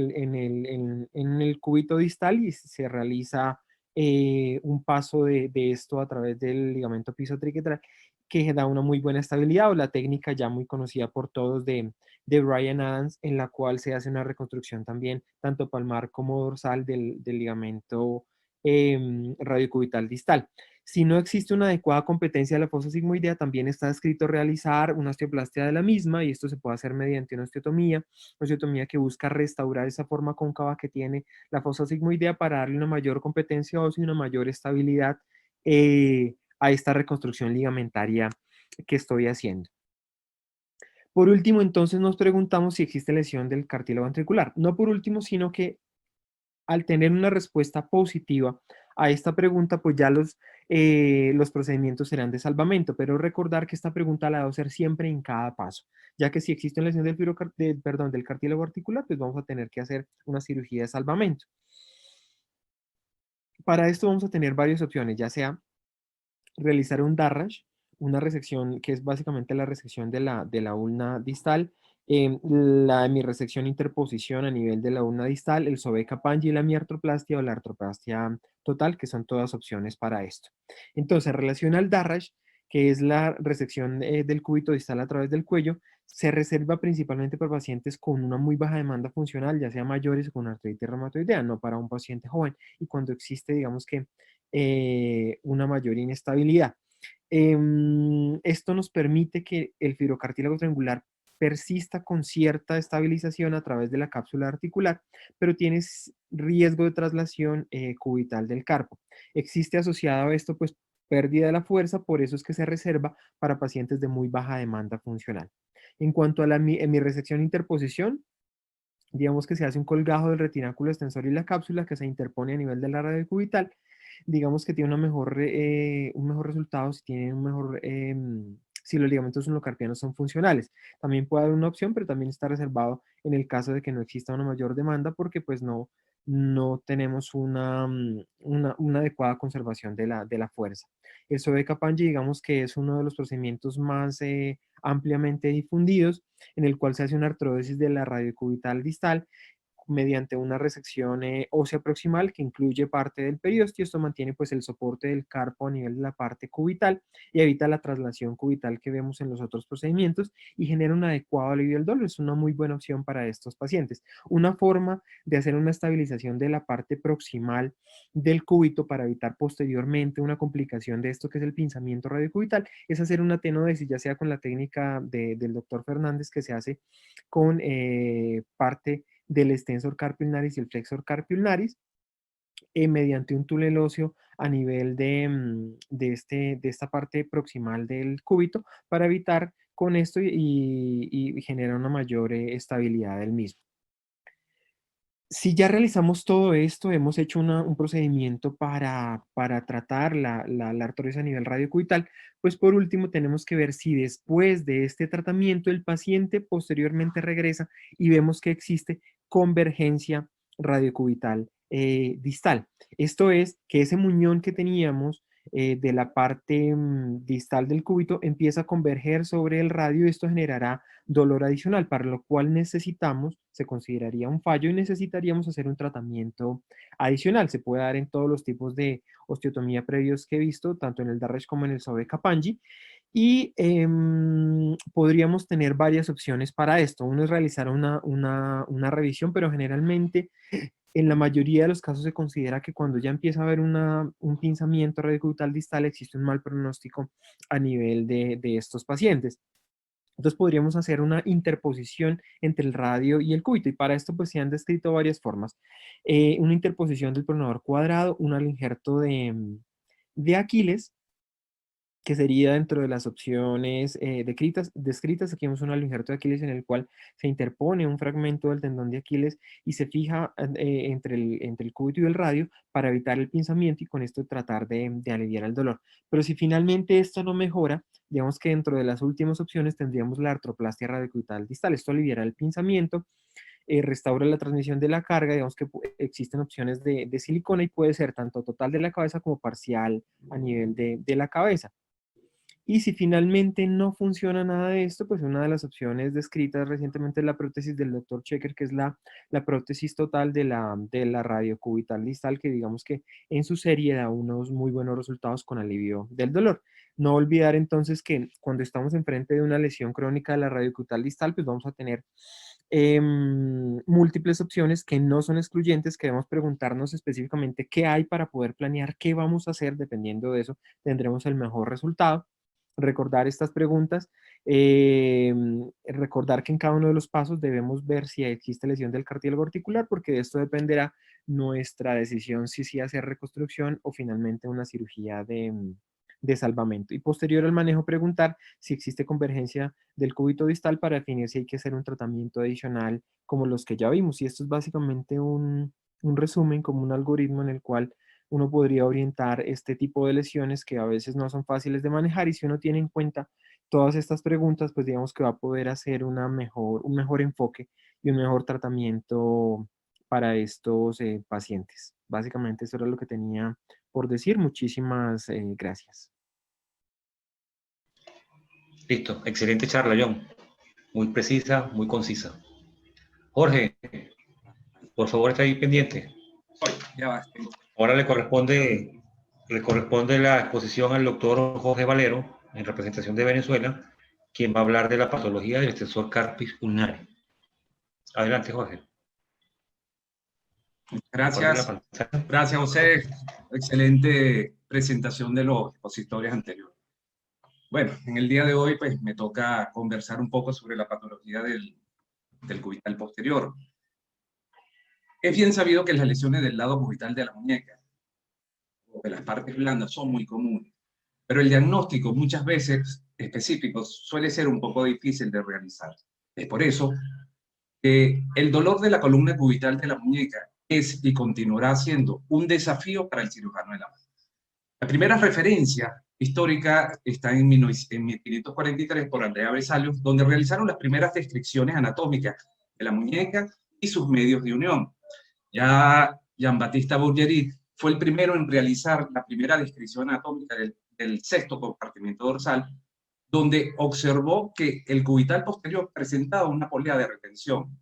el cúbito distal y se realiza un paso de esto a través del ligamento pisotriquetral que da una muy buena estabilidad, o la técnica ya muy conocida por todos de Bryan Adams, en la cual se hace una reconstrucción también tanto palmar como dorsal del ligamento radiocubital distal. Si no existe una adecuada competencia de la fosa sigmoidea, también está escrito realizar una osteoplastia de la misma, y esto se puede hacer mediante una osteotomía que busca restaurar esa forma cóncava que tiene la fosa sigmoidea para darle una mayor competencia ósea y una mayor estabilidad a esta reconstrucción ligamentaria que estoy haciendo. Por último, entonces nos preguntamos si existe lesión del cartílago ventricular. No por último, sino que al tener una respuesta positiva a esta pregunta, pues ya los procedimientos serán de salvamento, pero recordar que esta pregunta la debo hacer siempre en cada paso, ya que si existe una lesión del cartílago articular, pues vamos a tener que hacer una cirugía de salvamento. Para esto vamos a tener varias opciones, ya sea realizar un Darrash, una resección que es básicamente la resección de la ulna distal, la hemiresección interposición a nivel de la ulna distal, el Sobeca-Pangi, la miartroplastia o la artroplastia total, que son todas opciones para esto. Entonces, en relación al Darrash, que es la resección del cúbito distal a través del cuello, se reserva principalmente para pacientes con una muy baja demanda funcional, ya sea mayores o con artritis reumatoidea, no para un paciente joven, y cuando existe, digamos que, una mayor inestabilidad. Esto nos permite que el fibrocartílago triangular persista con cierta estabilización a través de la cápsula articular, pero tienes riesgo de traslación cubital del carpo. Existe asociado a esto, pues, pérdida de la fuerza, por eso es que se reserva para pacientes de muy baja demanda funcional. En cuanto a la hemiresección interposición, digamos que se hace un colgajo del retináculo extensor y la cápsula que se interpone a nivel de la radio cubital. Digamos que tiene un mejor resultado si tiene si los ligamentos sunocarpianos son funcionales. También puede haber una opción, pero también está reservado en el caso de que no exista una mayor demanda, porque pues no tenemos una adecuada conservación de la fuerza. El Sobeca-Pangi, digamos que es uno de los procedimientos más ampliamente difundidos, en el cual se hace una artrodesis de la radiocubital distal mediante una resección ósea proximal que incluye parte del periósteo. Esto mantiene pues el soporte del carpo a nivel de la parte cubital y evita la traslación cubital que vemos en los otros procedimientos y genera un adecuado alivio del dolor. Es una muy buena opción para estos pacientes. Una forma de hacer una estabilización de la parte proximal del cúbito para evitar posteriormente una complicación de esto que es el pinzamiento radiocubital es hacer una tenodesis, ya sea con la técnica del doctor Fernández, que se hace con parte del extensor carpio ulnaris y el flexor carpio ulnaris, mediante un túnel óseo a nivel de esta parte proximal del cúbito para evitar con esto y genera una mayor estabilidad del mismo. Si ya realizamos todo esto, hemos hecho un procedimiento para tratar la artrosis a nivel radiocubital, pues por último tenemos que ver si después de este tratamiento el paciente posteriormente regresa y vemos que existe convergencia radiocubital distal. Esto es que ese muñón que teníamos de la parte distal del cúbito empieza a converger sobre el radio y esto generará dolor adicional, para lo cual necesitamos, se consideraría un fallo y necesitaríamos hacer un tratamiento adicional. Se puede dar en todos los tipos de osteotomía previos que he visto, tanto en el Darresh como en el Sobe-Kapanji. Y podríamos tener varias opciones para esto. Uno es realizar una revisión, pero generalmente en la mayoría de los casos se considera que cuando ya empieza a haber un pinzamiento radiocubital distal existe un mal pronóstico a nivel de estos pacientes. Entonces podríamos hacer una interposición entre el radio y el cúbito y para esto pues se han descrito varias formas. Una interposición del pronador cuadrado, un injerto de Aquiles, que sería dentro de las opciones descritas. Aquí vemos un injerto de Aquiles en el cual se interpone un fragmento del tendón de Aquiles y se fija entre el cúbito y el radio para evitar el pinzamiento y con esto tratar de aliviar el dolor. Pero si finalmente esto no mejora, digamos que dentro de las últimas opciones tendríamos la artroplastia radiocubital distal. Esto aliviará el pinzamiento, restaura la transmisión de la carga. Digamos que existen opciones de silicona y puede ser tanto total de la cabeza como parcial a nivel de la cabeza. Y si finalmente no funciona nada de esto, pues una de las opciones descritas recientemente es la prótesis del Dr. Checker, que es la prótesis total de la radiocubital distal, que digamos que en su serie da unos muy buenos resultados con alivio del dolor. No olvidar entonces que cuando estamos enfrente de una lesión crónica de la radiocubital distal, pues vamos a tener múltiples opciones que no son excluyentes, que debemos preguntarnos específicamente qué hay para poder planear qué vamos a hacer. Dependiendo de eso, tendremos el mejor resultado. Recordar estas preguntas, recordar que en cada uno de los pasos debemos ver si existe lesión del cartílago articular, porque de esto dependerá nuestra decisión si hacer reconstrucción o finalmente una cirugía de salvamento. Y posterior al manejo, preguntar si existe convergencia del cúbito distal para definir si hay que hacer un tratamiento adicional como los que ya vimos. Y esto es básicamente un resumen, como un algoritmo en el cual uno podría orientar este tipo de lesiones que a veces no son fáciles de manejar, y si uno tiene en cuenta todas estas preguntas, pues digamos que va a poder hacer un mejor enfoque y un mejor tratamiento para estos pacientes. Básicamente eso era lo que tenía por decir. Muchísimas gracias. Listo, excelente charla, John. Muy precisa, muy concisa. Jorge, por favor, está ahí pendiente. Ya va. Ahora le corresponde la exposición al doctor Jorge Valero, en representación de Venezuela, quien va a hablar de la patología del extensor carpis ulnar. Adelante, Jorge. Gracias. Gracias, José. Excelente presentación de los expositores anteriores. Bueno, en el día de hoy pues me toca conversar un poco sobre la patología del cubital posterior. Es bien sabido que las lesiones del lado cubital de la muñeca o de las partes blandas son muy comunes, pero el diagnóstico muchas veces específico suele ser un poco difícil de realizar. Es por eso que el dolor de la columna cubital de la muñeca es y continuará siendo un desafío para el cirujano de la mano. La primera referencia histórica está en 1543 por Andrea Vesalius, donde realizaron las primeras descripciones anatómicas de la muñeca y sus medios de unión. Ya Jean-Baptiste Bourgerie fue el primero en realizar la primera descripción anatómica del sexto compartimento dorsal, donde observó que el cubital posterior presentaba una polea de retención.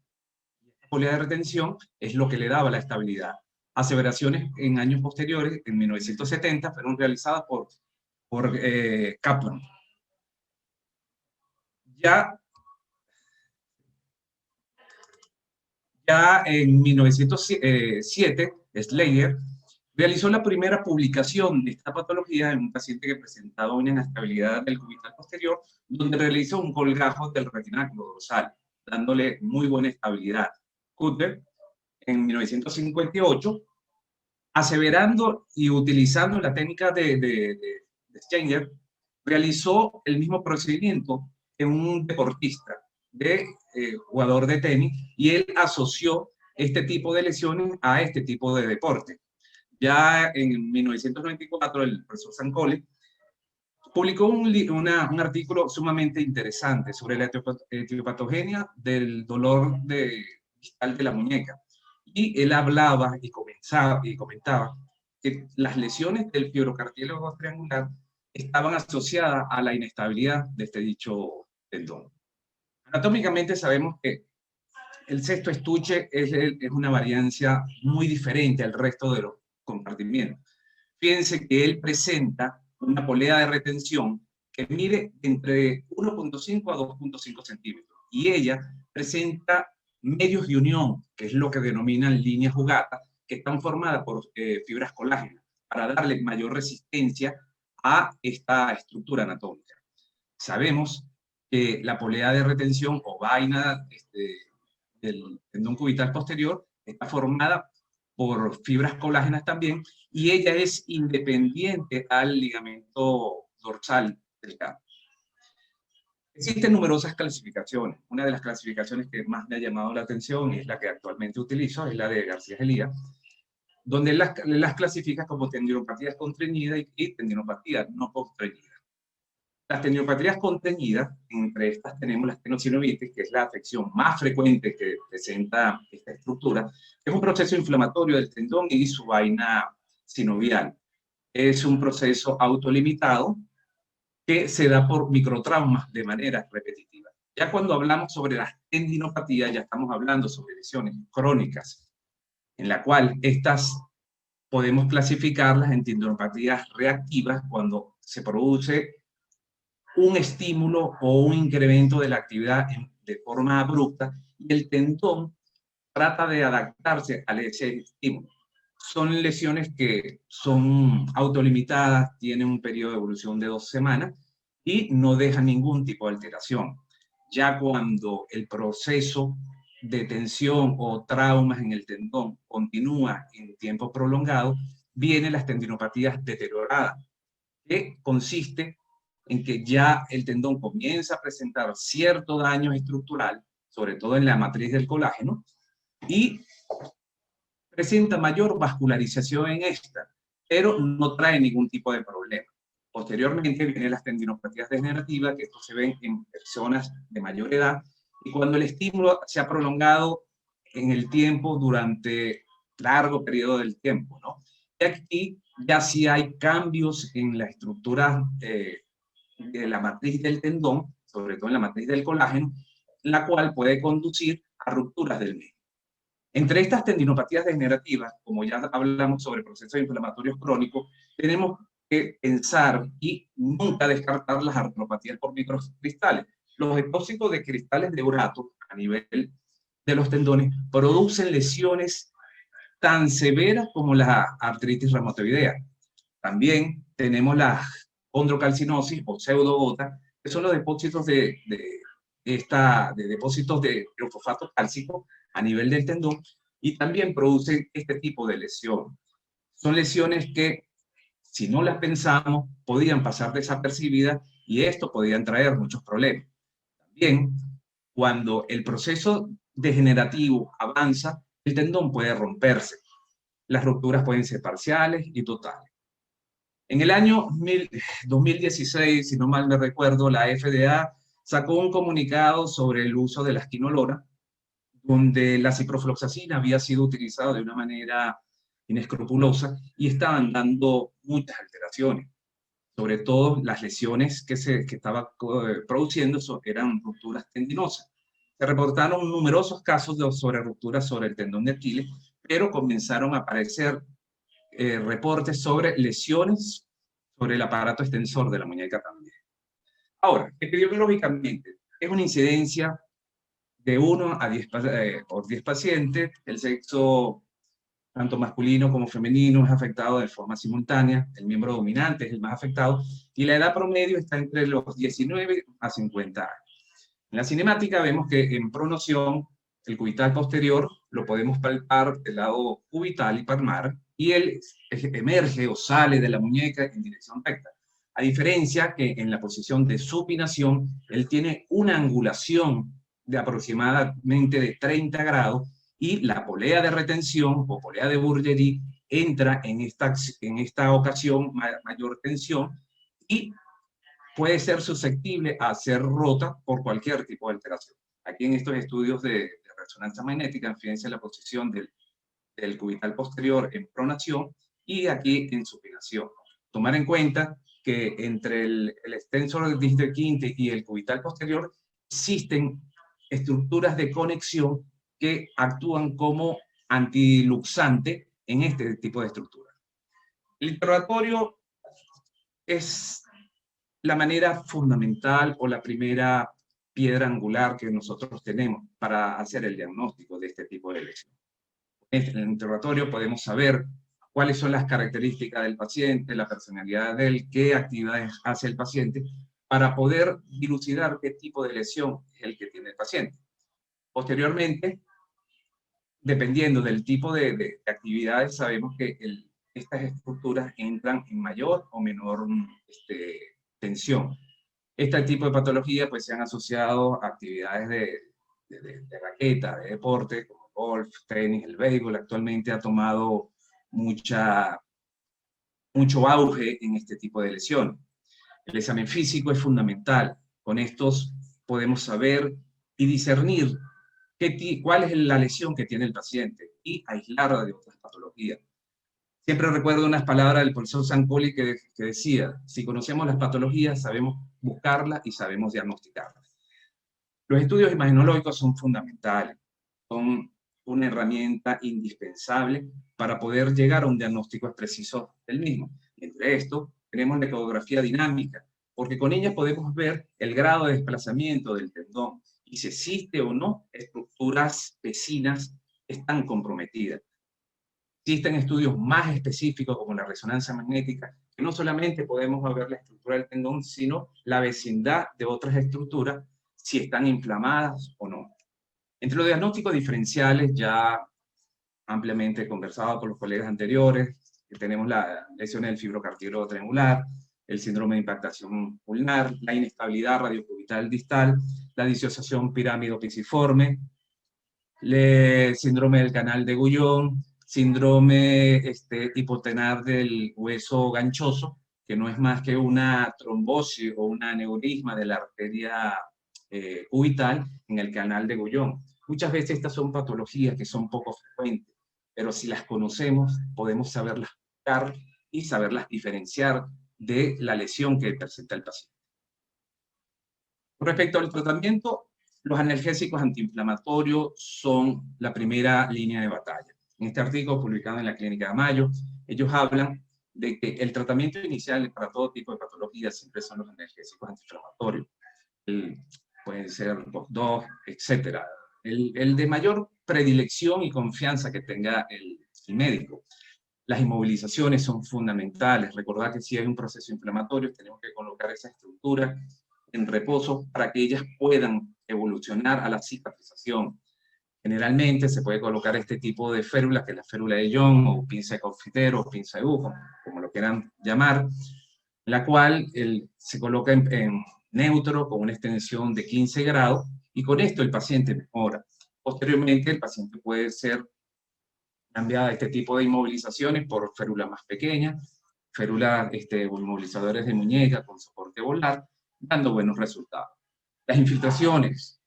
La polea de retención es lo que le daba la estabilidad. Aseveraciones en años posteriores, en 1970, fueron realizadas por Kaplan. Ya en 1907, Slayer realizó la primera publicación de esta patología en un paciente que presentaba una inestabilidad del cubital posterior, donde realizó un colgajo del retináculo dorsal, dándole muy buena estabilidad. Cuthbert, en 1958, aseverando y utilizando la técnica de Steiner, realizó el mismo procedimiento en un deportista, jugador de tenis, y él asoció este tipo de lesiones a este tipo de deporte. Ya en 1994, el profesor Zancoli publicó un artículo sumamente interesante sobre la etiopatogenia del dolor distal de la muñeca. Y él hablaba y comentaba que las lesiones del fibrocartílago triangular estaban asociadas a la inestabilidad de este dicho tendón. Anatómicamente sabemos que el sexto estuche es una variancia muy diferente al resto de los compartimientos. Fíjense que él presenta una polea de retención que mide entre 1.5 a 2.5 centímetros y ella presenta medios de unión, que es lo que denominan líneas jugatas, que están formadas por fibras colágenas para darle mayor resistencia a esta estructura anatómica. Sabemos que la polea de retención o vaina del tendón cubital posterior está formada por fibras colágenas también, y ella es independiente al ligamento dorsal delgado. Existen numerosas clasificaciones. Una de las clasificaciones que más me ha llamado la atención y es la que actualmente utilizo, es la de García Gelía, donde las clasifica como tendinopatías constreñidas y tendinopatías no constreñidas. Las tendinopatías constreñidas, entre estas tenemos la tendinocinovitis, que es la afección más frecuente que presenta esta estructura. Es un proceso inflamatorio del tendón y su vaina sinovial. Es un proceso autolimitado que se da por microtraumas de manera repetitiva. Ya cuando hablamos sobre las tendinopatías, ya estamos hablando sobre lesiones crónicas, en la cual estas podemos clasificarlas en tendinopatías reactivas cuando se produce un estímulo o un incremento de la actividad de forma abrupta y el tendón trata de adaptarse a ese estímulo. Son lesiones que son autolimitadas, tienen un periodo de evolución de 2 semanas y no dejan ningún tipo de alteración. Ya cuando el proceso de tensión o traumas en el tendón continúa en tiempo prolongado, vienen las tendinopatías deterioradas, que consiste en que ya el tendón comienza a presentar cierto daño estructural, sobre todo en la matriz del colágeno, y presenta mayor vascularización en esta, pero no trae ningún tipo de problema. Posteriormente vienen las tendinopatías degenerativas, que esto se ven en personas de mayor edad, y cuando el estímulo se ha prolongado en el tiempo durante largo periodo del tiempo, ¿no? Y aquí ya sí hay cambios en la estructura de la matriz del tendón, sobre todo en la matriz del colágeno, la cual puede conducir a rupturas del mismo. Entre estas tendinopatías degenerativas, como ya hablamos sobre procesos inflamatorios crónicos, tenemos que pensar y nunca descartar las artropatías por microcristales. Los depósitos de cristales de urato a nivel de los tendones producen lesiones tan severas como la artritis reumatoidea. También tenemos la condrocalcinosis o pseudogota, que son los depósitos de depósitos de fosfato cálcico a nivel del tendón, y también producen este tipo de lesión. Son lesiones que, si no las pensamos, podían pasar desapercibidas y esto podían traer muchos problemas. También, cuando el proceso degenerativo avanza, el tendón puede romperse. Las rupturas pueden ser parciales y totales. En el año 2016, si no mal me recuerdo, la FDA sacó un comunicado sobre el uso de la esquinolona, donde la ciprofloxacina había sido utilizada de una manera inescrupulosa y estaban dando muchas alteraciones. Sobre todo las lesiones que estaba produciendo eran rupturas tendinosas. Se reportaron numerosos casos sobre rupturas sobre el tendón de Aquiles, pero comenzaron a aparecer reportes sobre lesiones sobre el aparato extensor de la muñeca también. Ahora, epidemiológicamente, es una incidencia de 1 a 10 por 10 pacientes. El sexo, tanto masculino como femenino, es afectado de forma simultánea. El miembro dominante es el más afectado. Y la edad promedio está entre los 19 a 50 años. En la cinemática vemos que en pronoción, el cubital posterior lo podemos palpar del lado cubital y palmar, y él emerge o sale de la muñeca en dirección recta. A diferencia que en la posición de supinación, él tiene una angulación de aproximadamente de 30 grados y la polea de retención o polea de Burgeri entra en esta ocasión mayor tensión y puede ser susceptible a ser rota por cualquier tipo de alteración. Aquí en estos estudios de resonancia magnética, fíjense la posición del cubital posterior en pronación y aquí en supinación. Tomar en cuenta que entre el extensor distal quinte y el cubital posterior existen estructuras de conexión que actúan como antiluxante en este tipo de estructura. El interrogatorio es la manera fundamental o la primera piedra angular que nosotros tenemos para hacer el diagnóstico de este tipo de lesión. En el interrogatorio podemos saber cuáles son las características del paciente, la personalidad de él, qué actividades hace el paciente, para poder dilucidar qué tipo de lesión es el que tiene el paciente. Posteriormente, dependiendo del tipo de actividades, sabemos que estas estructuras entran en mayor o menor tensión. Este tipo de patología pues se han asociado a actividades de raqueta, de deporte, como golf, tenis, el béisbol. Actualmente ha tomado mucho auge en este tipo de lesión. El examen físico es fundamental. Con estos podemos saber y discernir cuál es la lesión que tiene el paciente y aislarla de otras patologías. Siempre recuerdo unas palabras del profesor Sancoli que decía, si conocemos las patologías, sabemos buscarlas y sabemos diagnosticarlas. Los estudios imagenológicos son fundamentales, son una herramienta indispensable para poder llegar a un diagnóstico preciso del mismo. Entre esto, tenemos la ecografía dinámica, porque con ella podemos ver el grado de desplazamiento del tendón y si existe o no estructuras vecinas están comprometidas. Existen estudios más específicos como la resonancia magnética, que no solamente podemos ver la estructura del tendón, sino la vecindad de otras estructuras, si están inflamadas o no. Entre los diagnósticos diferenciales, ya ampliamente conversado con los colegas anteriores, tenemos la lesión del fibrocartílago triangular, el síndrome de impactación ulnar, la inestabilidad radiocubital distal, la disociación pirámido-pisiforme, el síndrome del canal de Guyon, síndrome hipotenar del hueso ganchoso, que no es más que una trombosis o un aneurisma de la arteria cubital en el canal de Guyon. Muchas veces estas son patologías que son poco frecuentes, pero si las conocemos, podemos saberlas buscar y saberlas diferenciar de la lesión que presenta el paciente. Con respecto al tratamiento, los analgésicos antiinflamatorios son la primera línea de batalla. En este artículo publicado en la Clínica de Mayo, ellos hablan de que el tratamiento inicial para todo tipo de patologías siempre son los analgésicos antiinflamatorios. Pueden ser los dos, etc. El de mayor predilección y confianza que tenga el médico. Las inmovilizaciones son fundamentales. Recordad que si hay un proceso inflamatorio, tenemos que colocar esa estructura en reposo para que ellas puedan evolucionar a la cicatrización. Generalmente se puede colocar este tipo de férula, que es la férula de Young, o pinza de confitero, o pinza de Buffon, como lo quieran llamar, la cual se coloca en neutro con una extensión de 15 grados, y con esto el paciente mejora. Posteriormente, el paciente puede ser cambiado a este tipo de inmovilizaciones por férulas más pequeñas, férulas o inmovilizadores de muñeca con soporte volar, dando buenos resultados. Las infiltraciones.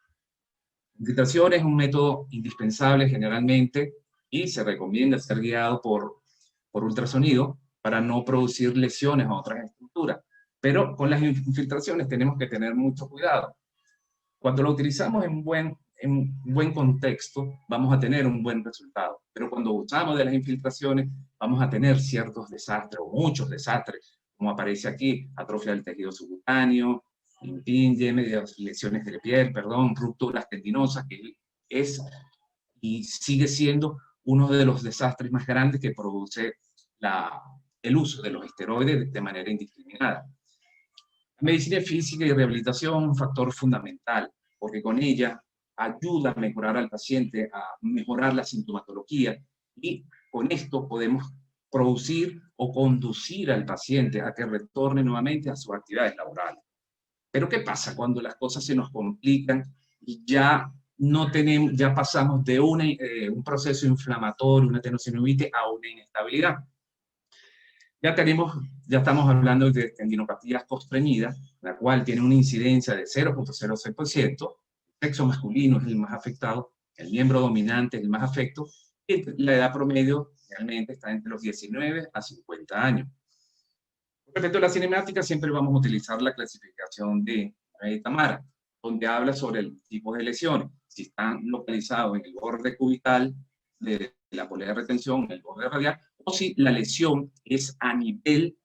Infiltración es un método indispensable generalmente y se recomienda ser guiado por ultrasonido para no producir lesiones a otras estructuras. Pero con las infiltraciones tenemos que tener mucho cuidado. Cuando lo utilizamos en buen contexto, vamos a tener un buen resultado. Pero cuando usamos de las infiltraciones, vamos a tener ciertos desastres, o muchos desastres, como aparece aquí, atrofia del tejido subcutáneo, impinge, lesiones de piel, rupturas tendinosas, que es y sigue siendo uno de los desastres más grandes que produce el uso de los esteroides de manera indiscriminada. Medicina física y rehabilitación es un factor fundamental, porque con ella ayuda a mejorar al paciente, a mejorar la sintomatología, y con esto podemos producir o conducir al paciente a que retorne nuevamente a sus actividades laborales. Pero ¿qué pasa cuando las cosas se nos complican y ya no tenemos, ya pasamos de un proceso inflamatorio, una tenosynovitis, a una inestabilidad? Ya estamos hablando de tendinopatías postreñidas, la cual tiene una incidencia de 0.06%, el sexo masculino es el más afectado, el miembro dominante es el más afecto, y la edad promedio realmente está entre los 19 a 50 años. Respecto a la cinemática, siempre vamos a utilizar la clasificación de Tamara, donde habla sobre el tipo de lesiones, si están localizados en el borde cubital de la polea de retención, en el borde radial, o si la lesión es a nivel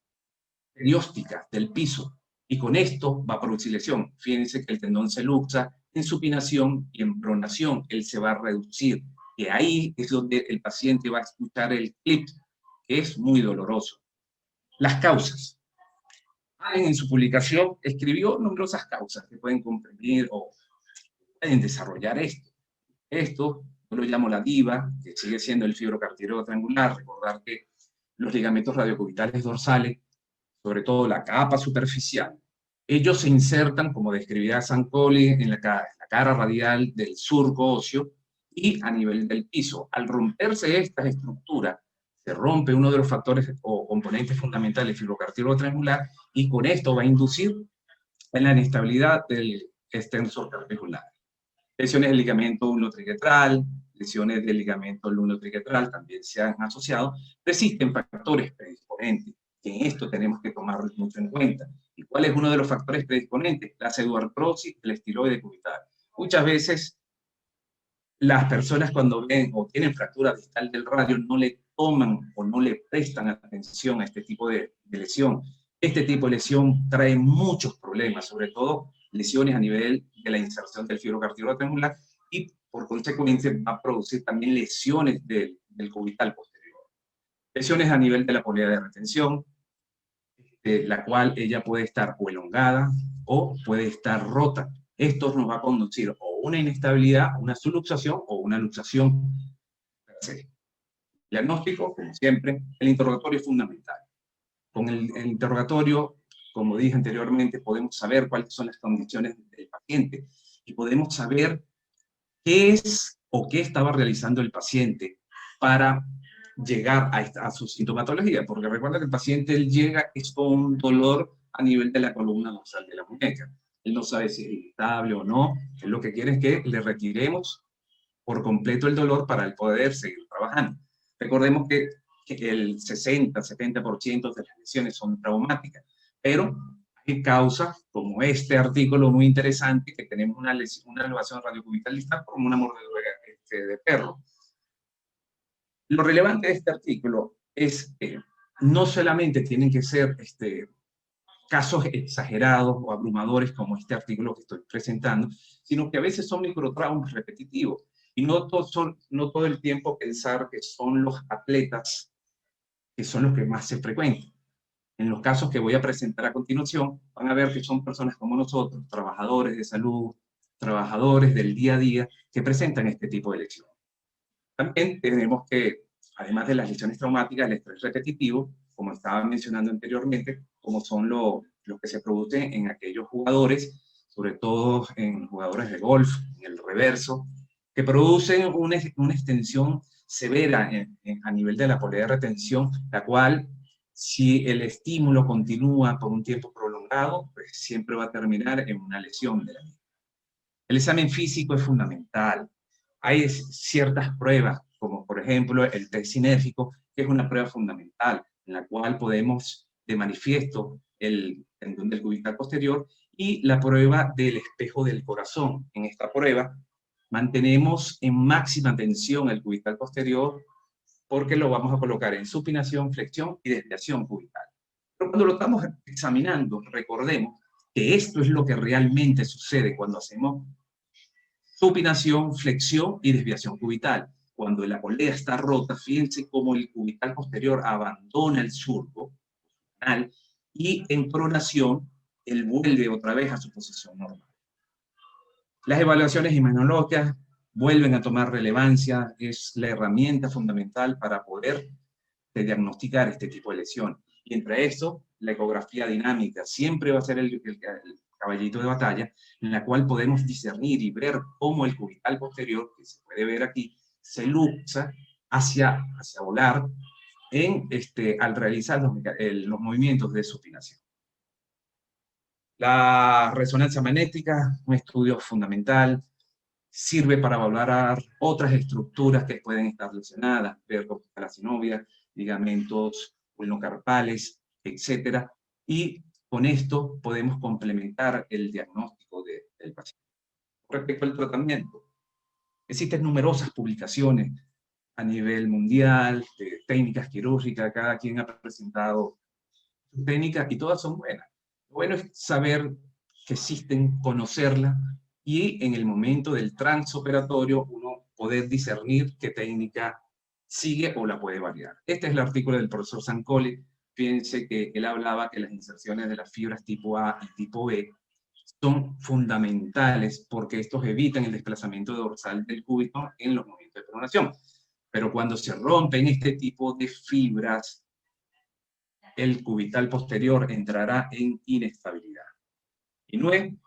perióstica del piso, y con esto va a producir lesión. Fíjense que el tendón se luxa en supinación y en pronación, él se va a reducir, y ahí es donde el paciente va a escuchar el clip, que es muy doloroso. Las causas. En su publicación escribió numerosas causas que pueden comprimir o pueden desarrollar esto. Esto yo lo llamo la DIVA, que sigue siendo el fibrocartílago triangular. Recordar que los ligamentos radiocubitales dorsales, sobre todo la capa superficial, ellos se insertan, como describía Sancoli, en la cara radial del surco óseo y a nivel del piso. Al romperse estas estructuras, se rompe uno de los factores o componentes fundamentales del fibrocartílago triangular, y con esto va a inducir en la inestabilidad del extensor clavicular. Lesiones del ligamento lunotriquetral, lesiones del ligamento lunotriquetral también se han asociado. Existen factores predisponentes, que en esto tenemos que tomar mucho en cuenta. ¿Y cuál es uno de los factores predisponentes? La pseudoartrosis, el estiloide cubital. Muchas veces las personas cuando ven o tienen fractura distal del radio no le toman o no le prestan atención a este tipo de lesión. Este tipo de lesión trae muchos problemas, sobre todo lesiones a nivel de la inserción del fibrocartílago triangular, y por consecuencia va a producir también lesiones del cubital posterior. Lesiones a nivel de la polea de retención, la cual ella puede estar o elongada o puede estar rota. Esto nos va a conducir o una inestabilidad, una subluxación o una luxación. Diagnóstico, como siempre, el interrogatorio es fundamental. Con el interrogatorio, como dije anteriormente, podemos saber cuáles son las condiciones del paciente y podemos saber qué es o qué estaba realizando el paciente para llegar a su sintomatología, porque recuerda que el paciente él llega es con un dolor a nivel de la columna dorsal de la muñeca. Él no sabe si es irritable o no, él lo que quiere es que le retiremos por completo el dolor para él poder seguir trabajando. Recordemos que el 60-70% de las lesiones son traumáticas, pero hay causas como este artículo muy interesante, que tenemos una elevación radiocubital distal como una mordedura de perro. Lo relevante de este artículo es que no solamente tienen que ser casos exagerados o abrumadores como este artículo que estoy presentando, sino que a veces son microtraumas repetitivos. Y no todo el tiempo pensar que son los atletas que son los que más se frecuentan. En los casos que voy a presentar a continuación, van a ver que son personas como nosotros, trabajadores de salud, trabajadores del día a día, que presentan este tipo de lesiones. También tenemos que, además de las lesiones traumáticas, el estrés repetitivo, como estaba mencionando anteriormente, como son los que se producen en aquellos jugadores, sobre todo en jugadores de golf, en el reverso, que producen una extensión severa a nivel de la polea de retención, la cual, si el estímulo continúa por un tiempo prolongado, pues siempre va a terminar en una lesión de la misma. El examen físico es fundamental. Hay ciertas pruebas, como por ejemplo el test sinérgico, que es una prueba fundamental, en la cual podemos de manifiesto el tendón del cubital posterior, y la prueba del espejo del corazón. En esta prueba mantenemos en máxima tensión el cubital posterior, porque lo vamos a colocar en supinación, flexión y desviación cubital. Pero cuando lo estamos examinando, recordemos que esto es lo que realmente sucede cuando hacemos supinación, flexión y desviación cubital. Cuando la polea está rota, fíjense cómo el cubital posterior abandona el surco y en pronación él vuelve otra vez a su posición normal. Las evaluaciones imanológicas vuelven a tomar relevancia, es la herramienta fundamental para poder diagnosticar este tipo de lesión. Y entre eso, la ecografía dinámica siempre va a ser el caballito de batalla, en la cual podemos discernir y ver cómo el cubital posterior, que se puede ver aquí, se luxa hacia volar al realizar los movimientos de supinación. La resonancia magnética, un estudio fundamental, sirve para valorar otras estructuras que pueden estar lesionadas, ver como la sinovia, ligamentos pulmocarpales, etc. Y con esto podemos complementar el diagnóstico del paciente. Respecto al tratamiento, existen numerosas publicaciones a nivel mundial de técnicas quirúrgicas, cada quien ha presentado sus técnicas y todas son buenas. Lo bueno es saber que existen, conocerlas, y en el momento del transoperatorio uno poder discernir qué técnica sigue o la puede variar. Este es el artículo del profesor Zancoli. Fíjense que él hablaba que las inserciones de las fibras tipo A y tipo B son fundamentales porque estos evitan el desplazamiento dorsal del cúbito en los momentos de pronación. Pero cuando se rompen este tipo de fibras, el cubital posterior entrará en inestabilidad. Inoue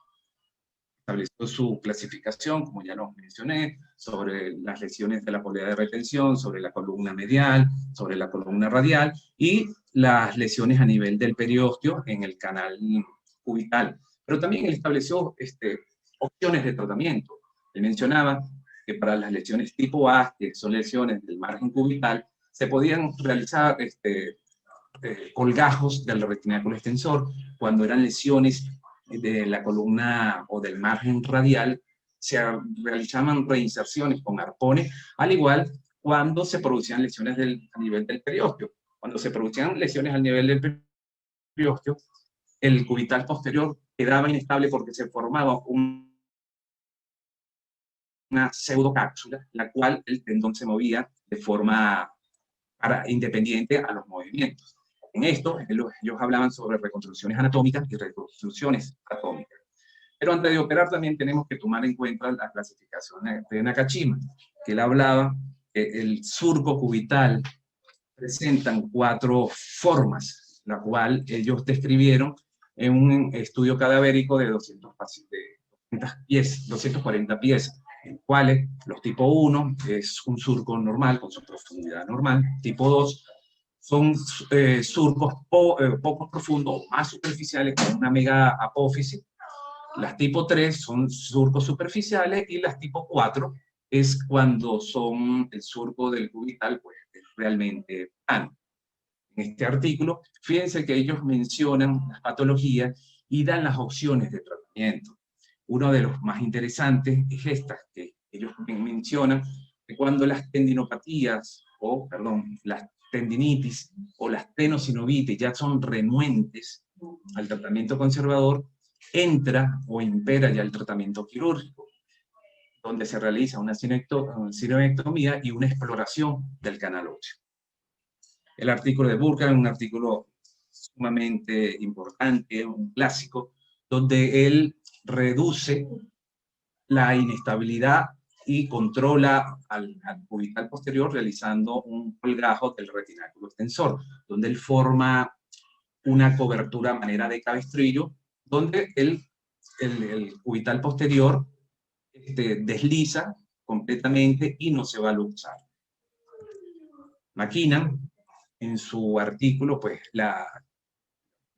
estableció su clasificación, como ya lo mencioné, sobre las lesiones de la polea de retención, sobre la columna medial, sobre la columna radial, y las lesiones a nivel del periósteo en el canal cubital. Pero también él estableció opciones de tratamiento. Él mencionaba que para las lesiones tipo A, que son lesiones del margen cubital, se podían realizar colgajos del retináculo extensor. Cuando eran lesiones de la columna o del margen radial, se realizaban reinserciones con arpones, al igual cuando se producían lesiones a nivel del periósteo. Cuando se producían lesiones al nivel del periósteo, el cubital posterior quedaba inestable porque se formaba una pseudocápsula, la cual el tendón se movía de forma independiente a los movimientos. En esto, ellos hablaban sobre reconstrucciones anatómicas y reconstrucciones atómicas. Pero antes de operar también tenemos que tomar en cuenta la clasificación de Nakashima, que él hablaba que el surco cubital presentan 4 formas, la cual ellos describieron en un estudio cadavérico de 240 piezas, en cuales los tipo 1 es un surco normal con su profundidad normal, tipo 2 son surcos poco profundos o más superficiales con una mega apófisis, las tipo 3 son surcos superficiales y las tipo 4 es cuando son el surco del cubital pues es realmente plano. En este artículo, fíjense que ellos mencionan las patologías y dan las opciones de tratamiento. Uno de los más interesantes es esta, que ellos mencionan que cuando las tendinopatías, las tendinitis o las tenosinovitis ya son renuentes al tratamiento conservador, entra o impera ya el tratamiento quirúrgico, donde se realiza una sinectomía y una exploración del canal óseo. El artículo de Burkhardt es un artículo sumamente importante, un clásico, donde él reduce la inestabilidad y controla al cubital posterior realizando un colgajo del retináculo extensor, donde él forma una cobertura a manera de cabestrillo, donde el cubital posterior desliza completamente y no se va a luxar. McKinnon, en su artículo, pues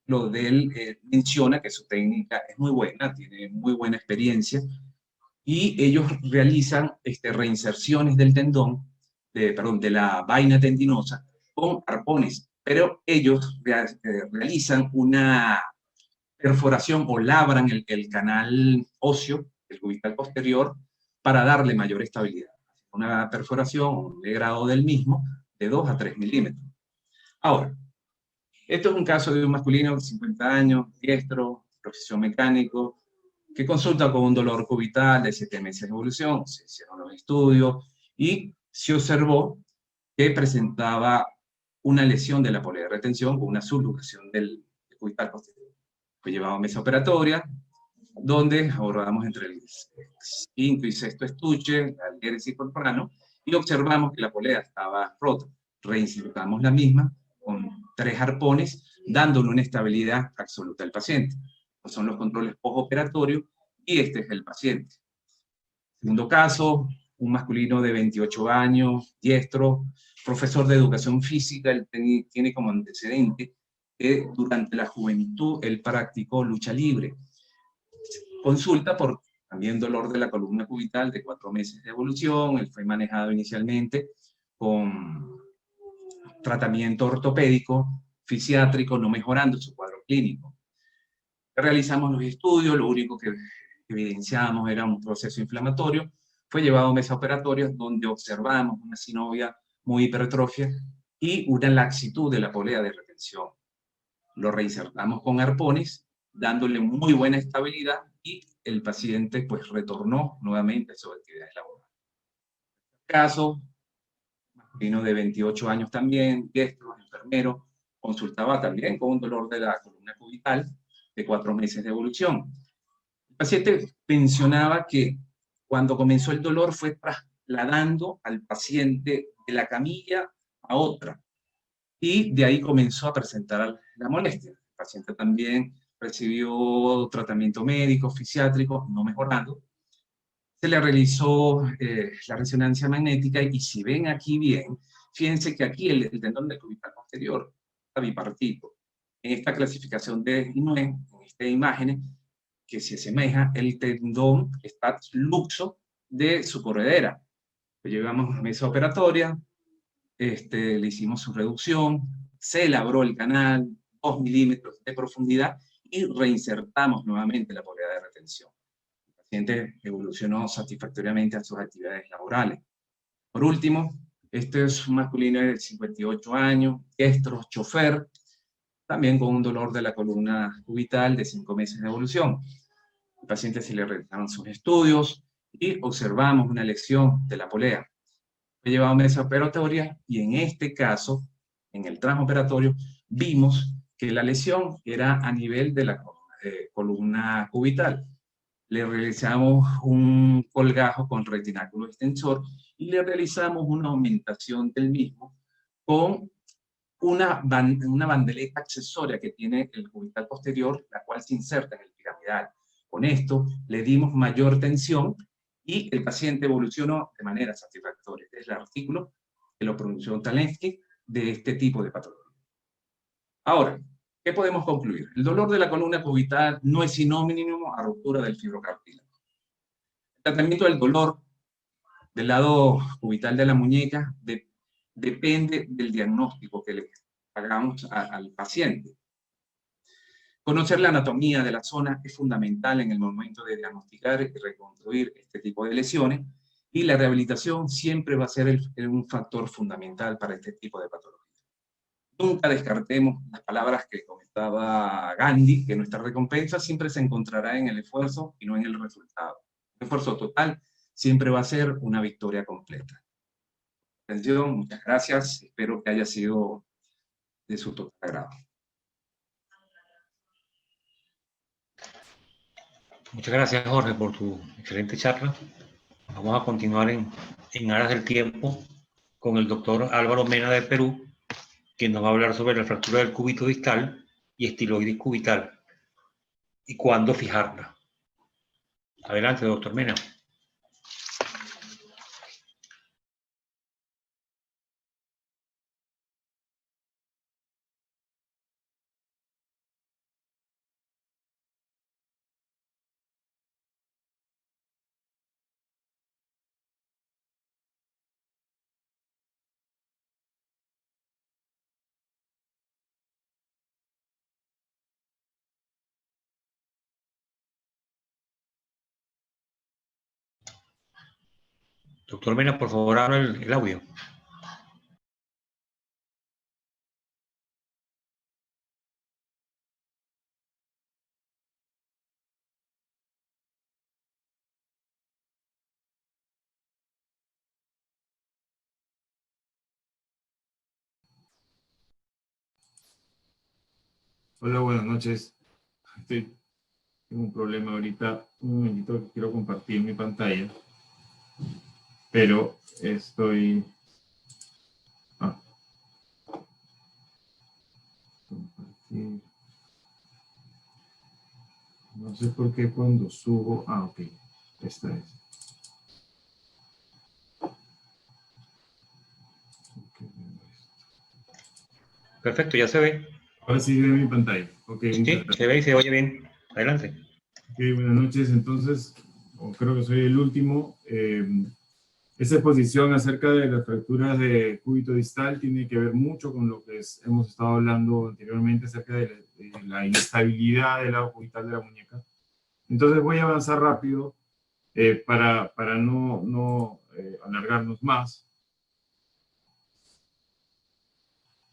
lo de él menciona que su técnica es muy buena, tiene muy buena experiencia, y ellos realizan reinserciones del tendón, de la vaina tendinosa, con arpones, pero ellos realizan una perforación o labran el canal óseo, el cubital posterior, para darle mayor estabilidad. Una perforación de grado del mismo de 2 a 3 milímetros. Ahora, esto es un caso de un masculino de 50 años, diestro, profesión mecánico, que consulta con un dolor cubital de 7 meses de evolución. Se hicieron los estudios y se observó que presentaba una lesión de la polea de retención con una subluxación del cubital posterior. Fue llevado a mesa operatoria, donde abordamos entre el quinto y sexto estuche, al génesis corporano, y observamos que la polea estaba rota. reinsertamos la misma con 3 arpones, dándole una estabilidad absoluta al paciente. Estos son los controles postoperatorios y este es el paciente. Segundo caso, un masculino de 28 años, diestro, profesor de educación física. Él tiene como antecedente que durante la juventud él practicó lucha libre. Consulta por también dolor de la columna cubital de 4 meses de evolución. Él fue manejado inicialmente con tratamiento ortopédico, fisiátrico, no mejorando su cuadro clínico. Realizamos los estudios, lo único que evidenciamos era un proceso inflamatorio. Fue llevado a mesa operatoria donde observamos una sinovia muy hipertrofia y una laxitud de la polea de retención. Lo reinsertamos con arpones, dándole muy buena estabilidad y el paciente pues retornó nuevamente a sus actividades laborales. Caso, masculino de 28 años también, diestro, enfermero, consultaba también con un dolor de la columna cubital de 4 meses de evolución. El paciente mencionaba que cuando comenzó el dolor fue trasladando al paciente de la camilla a otra y de ahí comenzó a presentar la molestia. El paciente también recibió tratamiento médico, fisiátrico, no mejorando. Se le realizó la resonancia magnética y si ven aquí bien, fíjense que aquí el tendón del cubital posterior está bipartito. En esta clasificación de Inoue, en esta imagen, que se asemeja, el tendón está luxo de su corredera. Lo llevamos a mesa operatoria, le hicimos su reducción, se labró el canal, 2 milímetros de profundidad y reinsertamos nuevamente la polea de retención. El paciente evolucionó satisfactoriamente a sus actividades laborales. Por último, este es un masculino de 58 años, diestro, chofer, también con un dolor de la columna cubital de 5 meses de evolución. Al paciente se le realizaron sus estudios y observamos una lesión de la polea. Fue llevado a mesa operatoria y en este caso, en el transoperatorio, vimos que la lesión era a nivel de la columna cubital. Le realizamos un colgajo con retináculo extensor y le realizamos una aumentación del mismo con una bandeleta accesoria que tiene el cubital posterior, la cual se inserta en el piramidal. Con esto le dimos mayor tensión y el paciente evolucionó de manera satisfactoria. Este es el artículo que lo pronunció Talensky de este tipo de patología. Ahora, ¿qué podemos concluir? El dolor de la columna cubital no es sinónimo a ruptura del fibrocartílago. El tratamiento del dolor del lado cubital de la muñeca depende del diagnóstico que le hagamos al paciente. Conocer la anatomía de la zona es fundamental en el momento de diagnosticar y reconstruir este tipo de lesiones, y la rehabilitación siempre va a ser un factor fundamental para este tipo de patologías. Nunca descartemos las palabras que comentaba Gandhi, que nuestra recompensa siempre se encontrará en el esfuerzo y no en el resultado. El esfuerzo total siempre va a ser una victoria completa. Atención, muchas gracias, espero que haya sido de su total agrado. Muchas gracias, Jorge, por tu excelente charla. Vamos a continuar en aras del tiempo con el doctor Álvaro Mena de Perú, quien nos va a hablar sobre la fractura del cúbito distal y estiloides cubital y cuándo fijarla. Adelante, doctor Mena. Doctor Mena, por favor, abra el audio. Hola, buenas noches. Tengo un problema ahorita. Un momentito que quiero compartir mi pantalla. Pero estoy... Sí. No sé por qué cuando subo... Ah, ok. Esta es. Perfecto, ya se ve. Ahora sí ve mi pantalla. Ok, muchas Sí, gracias. se ve y se oye bien. Adelante. Ok, buenas noches. Entonces, creo que soy el último. Esta exposición acerca de las fracturas de cúbito distal tiene que ver mucho con lo que hemos estado hablando anteriormente acerca de la inestabilidad del lado cubital de la muñeca. Entonces voy a avanzar rápido para no alargarnos más.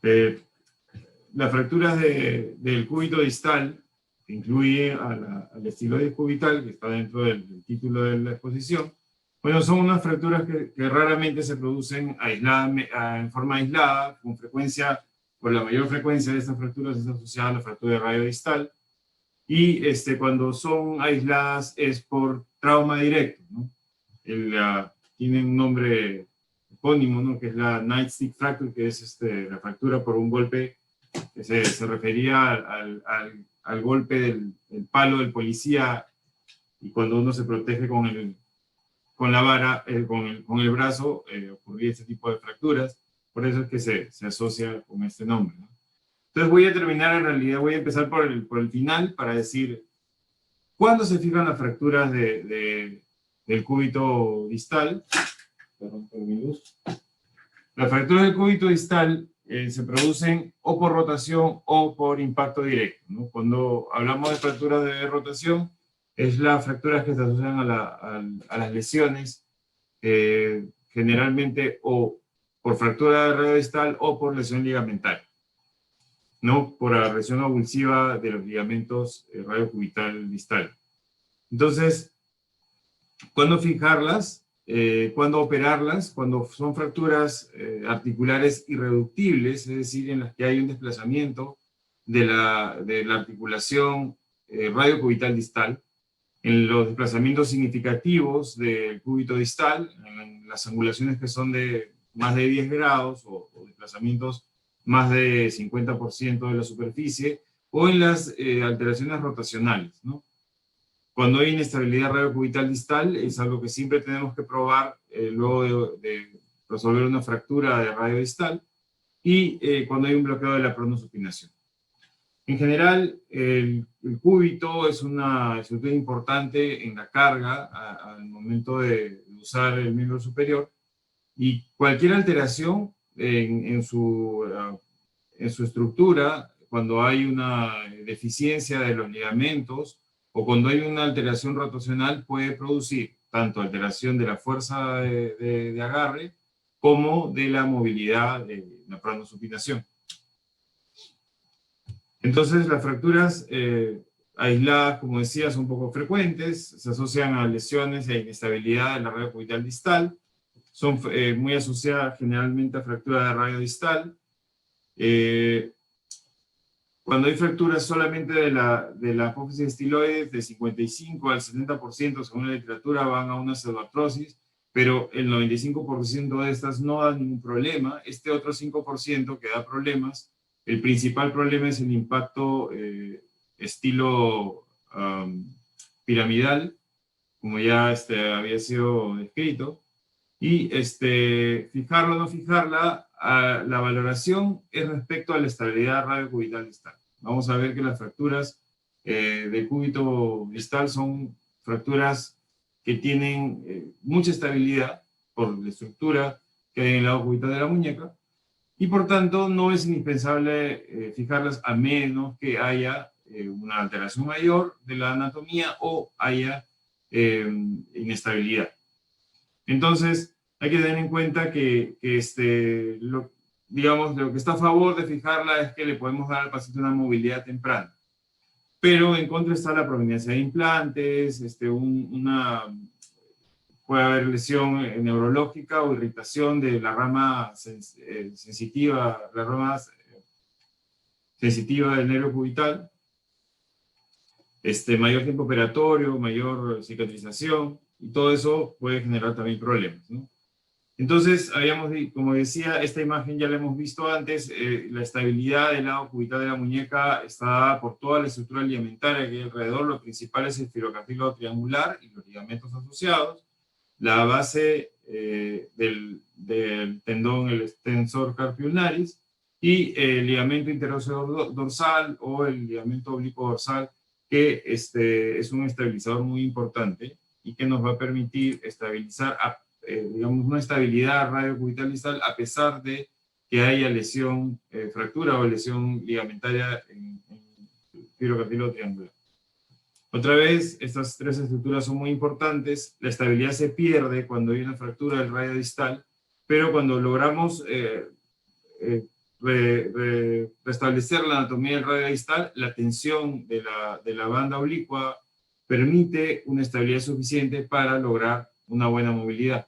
Las fracturas del cúbito distal, que incluye al estiloide cubital, que está dentro del título de la exposición, bueno, son unas fracturas que raramente se producen en forma aislada, con frecuencia, por la mayor frecuencia de estas fracturas es asociada a la fractura de radio distal, y cuando son aisladas es por trauma directo, ¿no? Tiene un nombre epónimo, ¿no? Que es la nightstick fracture, que es la fractura por un golpe que se refería al golpe del palo del policía, y cuando uno se protege con la vara, con el brazo, ocurría este tipo de fracturas. Por eso es que se asocia con este nombre, ¿no? Entonces voy a terminar, en realidad voy a empezar por el final para decir, ¿cuándo se fijan las fracturas del cúbito distal? Perdón por mi luz. Las fracturas del cúbito distal se producen o por rotación o por impacto directo, ¿no? Cuando hablamos de fracturas de rotación, es las fracturas que se asocian a las lesiones, generalmente o por fractura de radio distal o por lesión ligamentaria, no por la lesión avulsiva de los ligamentos radiocubital distal. Entonces, ¿cuándo fijarlas? ¿Cuándo operarlas? Cuando son fracturas articulares irreductibles, es decir, en las que hay un desplazamiento de la articulación radiocubital distal. En los desplazamientos significativos del cúbito distal, en las angulaciones que son de más de 10 grados o desplazamientos más de 50% de la superficie, o en las alteraciones rotacionales, ¿no? Cuando hay inestabilidad radiocubital distal, es algo que siempre tenemos que probar luego de resolver una fractura de radio distal, y cuando hay un bloqueo de la pronosupinación. En general, el cúbito es una estructura importante en la carga al momento de usar el miembro superior, y cualquier alteración en su estructura, cuando hay una deficiencia de los ligamentos o cuando hay una alteración rotacional, puede producir tanto alteración de la fuerza de agarre como de la movilidad de la pronosupinación. Entonces, las fracturas aisladas, como decía, son poco frecuentes, se asocian a lesiones e inestabilidad de la radio cubital distal, son muy asociadas generalmente a fractura de radio distal. Cuando hay fracturas solamente de la apófisis estiloides, de 55 al 70%, según la literatura, van a una pseudoartrosis, pero el 95% de estas no dan ningún problema. Este otro 5% que da problemas, el principal problema es el impacto estilo piramidal, como ya había sido descrito. Y fijarla o no fijarla, la valoración es respecto a la estabilidad radiocubital distal. Vamos a ver que las fracturas de cúbito distal son fracturas que tienen mucha estabilidad por la estructura que hay en el lado cubital de la muñeca, y por tanto no es indispensable fijarlas a menos que haya una alteración mayor de la anatomía o haya inestabilidad. Entonces, hay que tener en cuenta que digamos, lo que está a favor de fijarla es que le podemos dar al paciente una movilidad temprana. Pero en contra está la prominencia de implantes, puede haber lesión neurológica o irritación de la rama sensitiva, la rama sensitiva del nervio cubital, mayor tiempo operatorio, mayor cicatrización, y todo eso puede generar también problemas, ¿no? Entonces, como decía, esta imagen ya la hemos visto antes, la estabilidad del lado cubital de la muñeca está dada por toda la estructura ligamentaria que hay alrededor. Lo principal es el filocartílago triangular y los ligamentos asociados. La base del tendón, el extensor carpio ulnaris, y el ligamento interóseo dorsal o el ligamento oblicuo dorsal, que es un estabilizador muy importante y que nos va a permitir estabilizar, digamos, una estabilidad radiocubital distal a pesar de que haya lesión, fractura o lesión ligamentaria en filocartílago triangular. Otra vez, estas tres estructuras son muy importantes. La estabilidad se pierde cuando hay una fractura del radio distal, pero cuando logramos restablecer la anatomía del radio distal, la tensión de la banda oblicua permite una estabilidad suficiente para lograr una buena movilidad.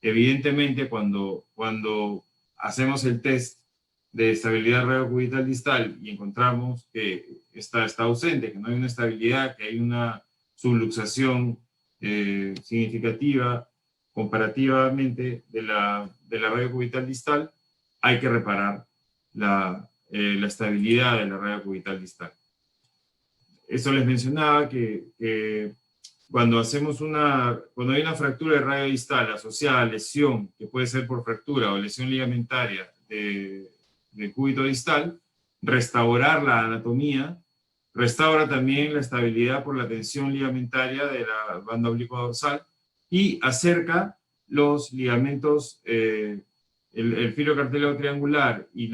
Evidentemente, cuando hacemos el test de estabilidad radiocubital distal y encontramos que está ausente, que no hay una estabilidad, que hay una subluxación significativa comparativamente de la radiocubital distal, hay que reparar la estabilidad de la radiocubital distal. Eso les mencionaba que cuando hay una fractura de radio distal asociada a lesión, que puede ser por fractura o lesión ligamentaria del cúbito distal, restaurar la anatomía, restaura también la estabilidad por la tensión ligamentaria de la banda oblicua dorsal y acerca los ligamentos, el filocartílago triangular y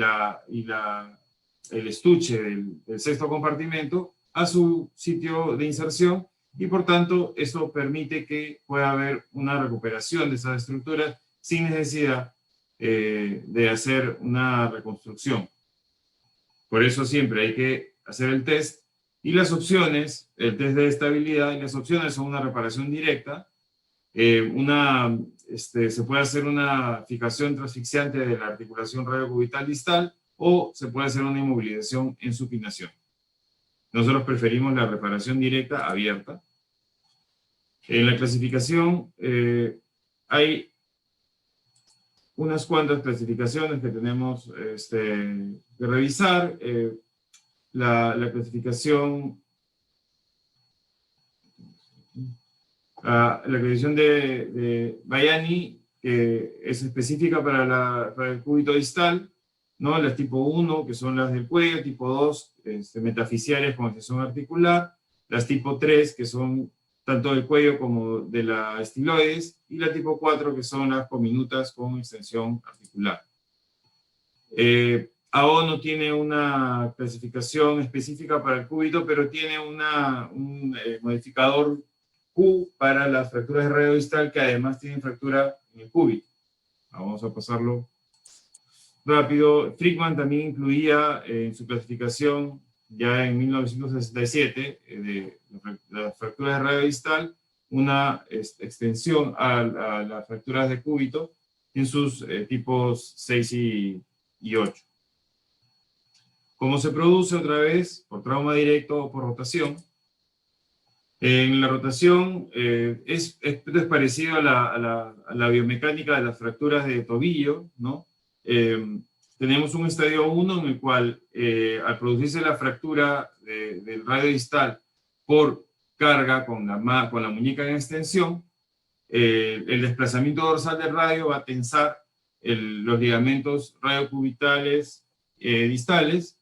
el estuche del sexto compartimento a su sitio de inserción, y por tanto esto permite que pueda haber una recuperación de esas estructuras sin necesidad de hacer una reconstrucción. Por eso siempre hay que hacer el test, y las opciones, el test de estabilidad, y las opciones son una reparación directa, se puede hacer una fijación transfixiante de la articulación radiocubital distal, o se puede hacer una inmovilización en supinación. Nosotros preferimos la reparación directa abierta. En la clasificación hay unas cuantas clasificaciones que tenemos que revisar. La clasificación de Bayani, que es específica para el cúbito distal, ¿no? Las tipo 1, que son las del cuello; tipo 2, metafisiarias con extensión articular; las tipo 3, que son tanto del cuello como de la estiloides; y la tipo 4, que son las cominutas con extensión articular. AO no tiene una clasificación específica para el cúbito, pero tiene un modificador Q para las fracturas de radio distal, que además tienen fractura en el cúbito. Vamos a pasarlo rápido. Frickman también incluía en su clasificación, ya en 1967, de las fracturas de radio distal, una extensión a las fracturas de cúbito en sus tipos 6 y 8. ¿Cómo se produce? Otra vez, por trauma directo o por rotación. En la rotación es parecido a la biomecánica de las fracturas de tobillo, ¿no? Tenemos un estadio 1 en el cual, al producirse la fractura del radio distal por carga con la muñeca en extensión, el desplazamiento dorsal del radio va a tensar los ligamentos radiocubitales distales,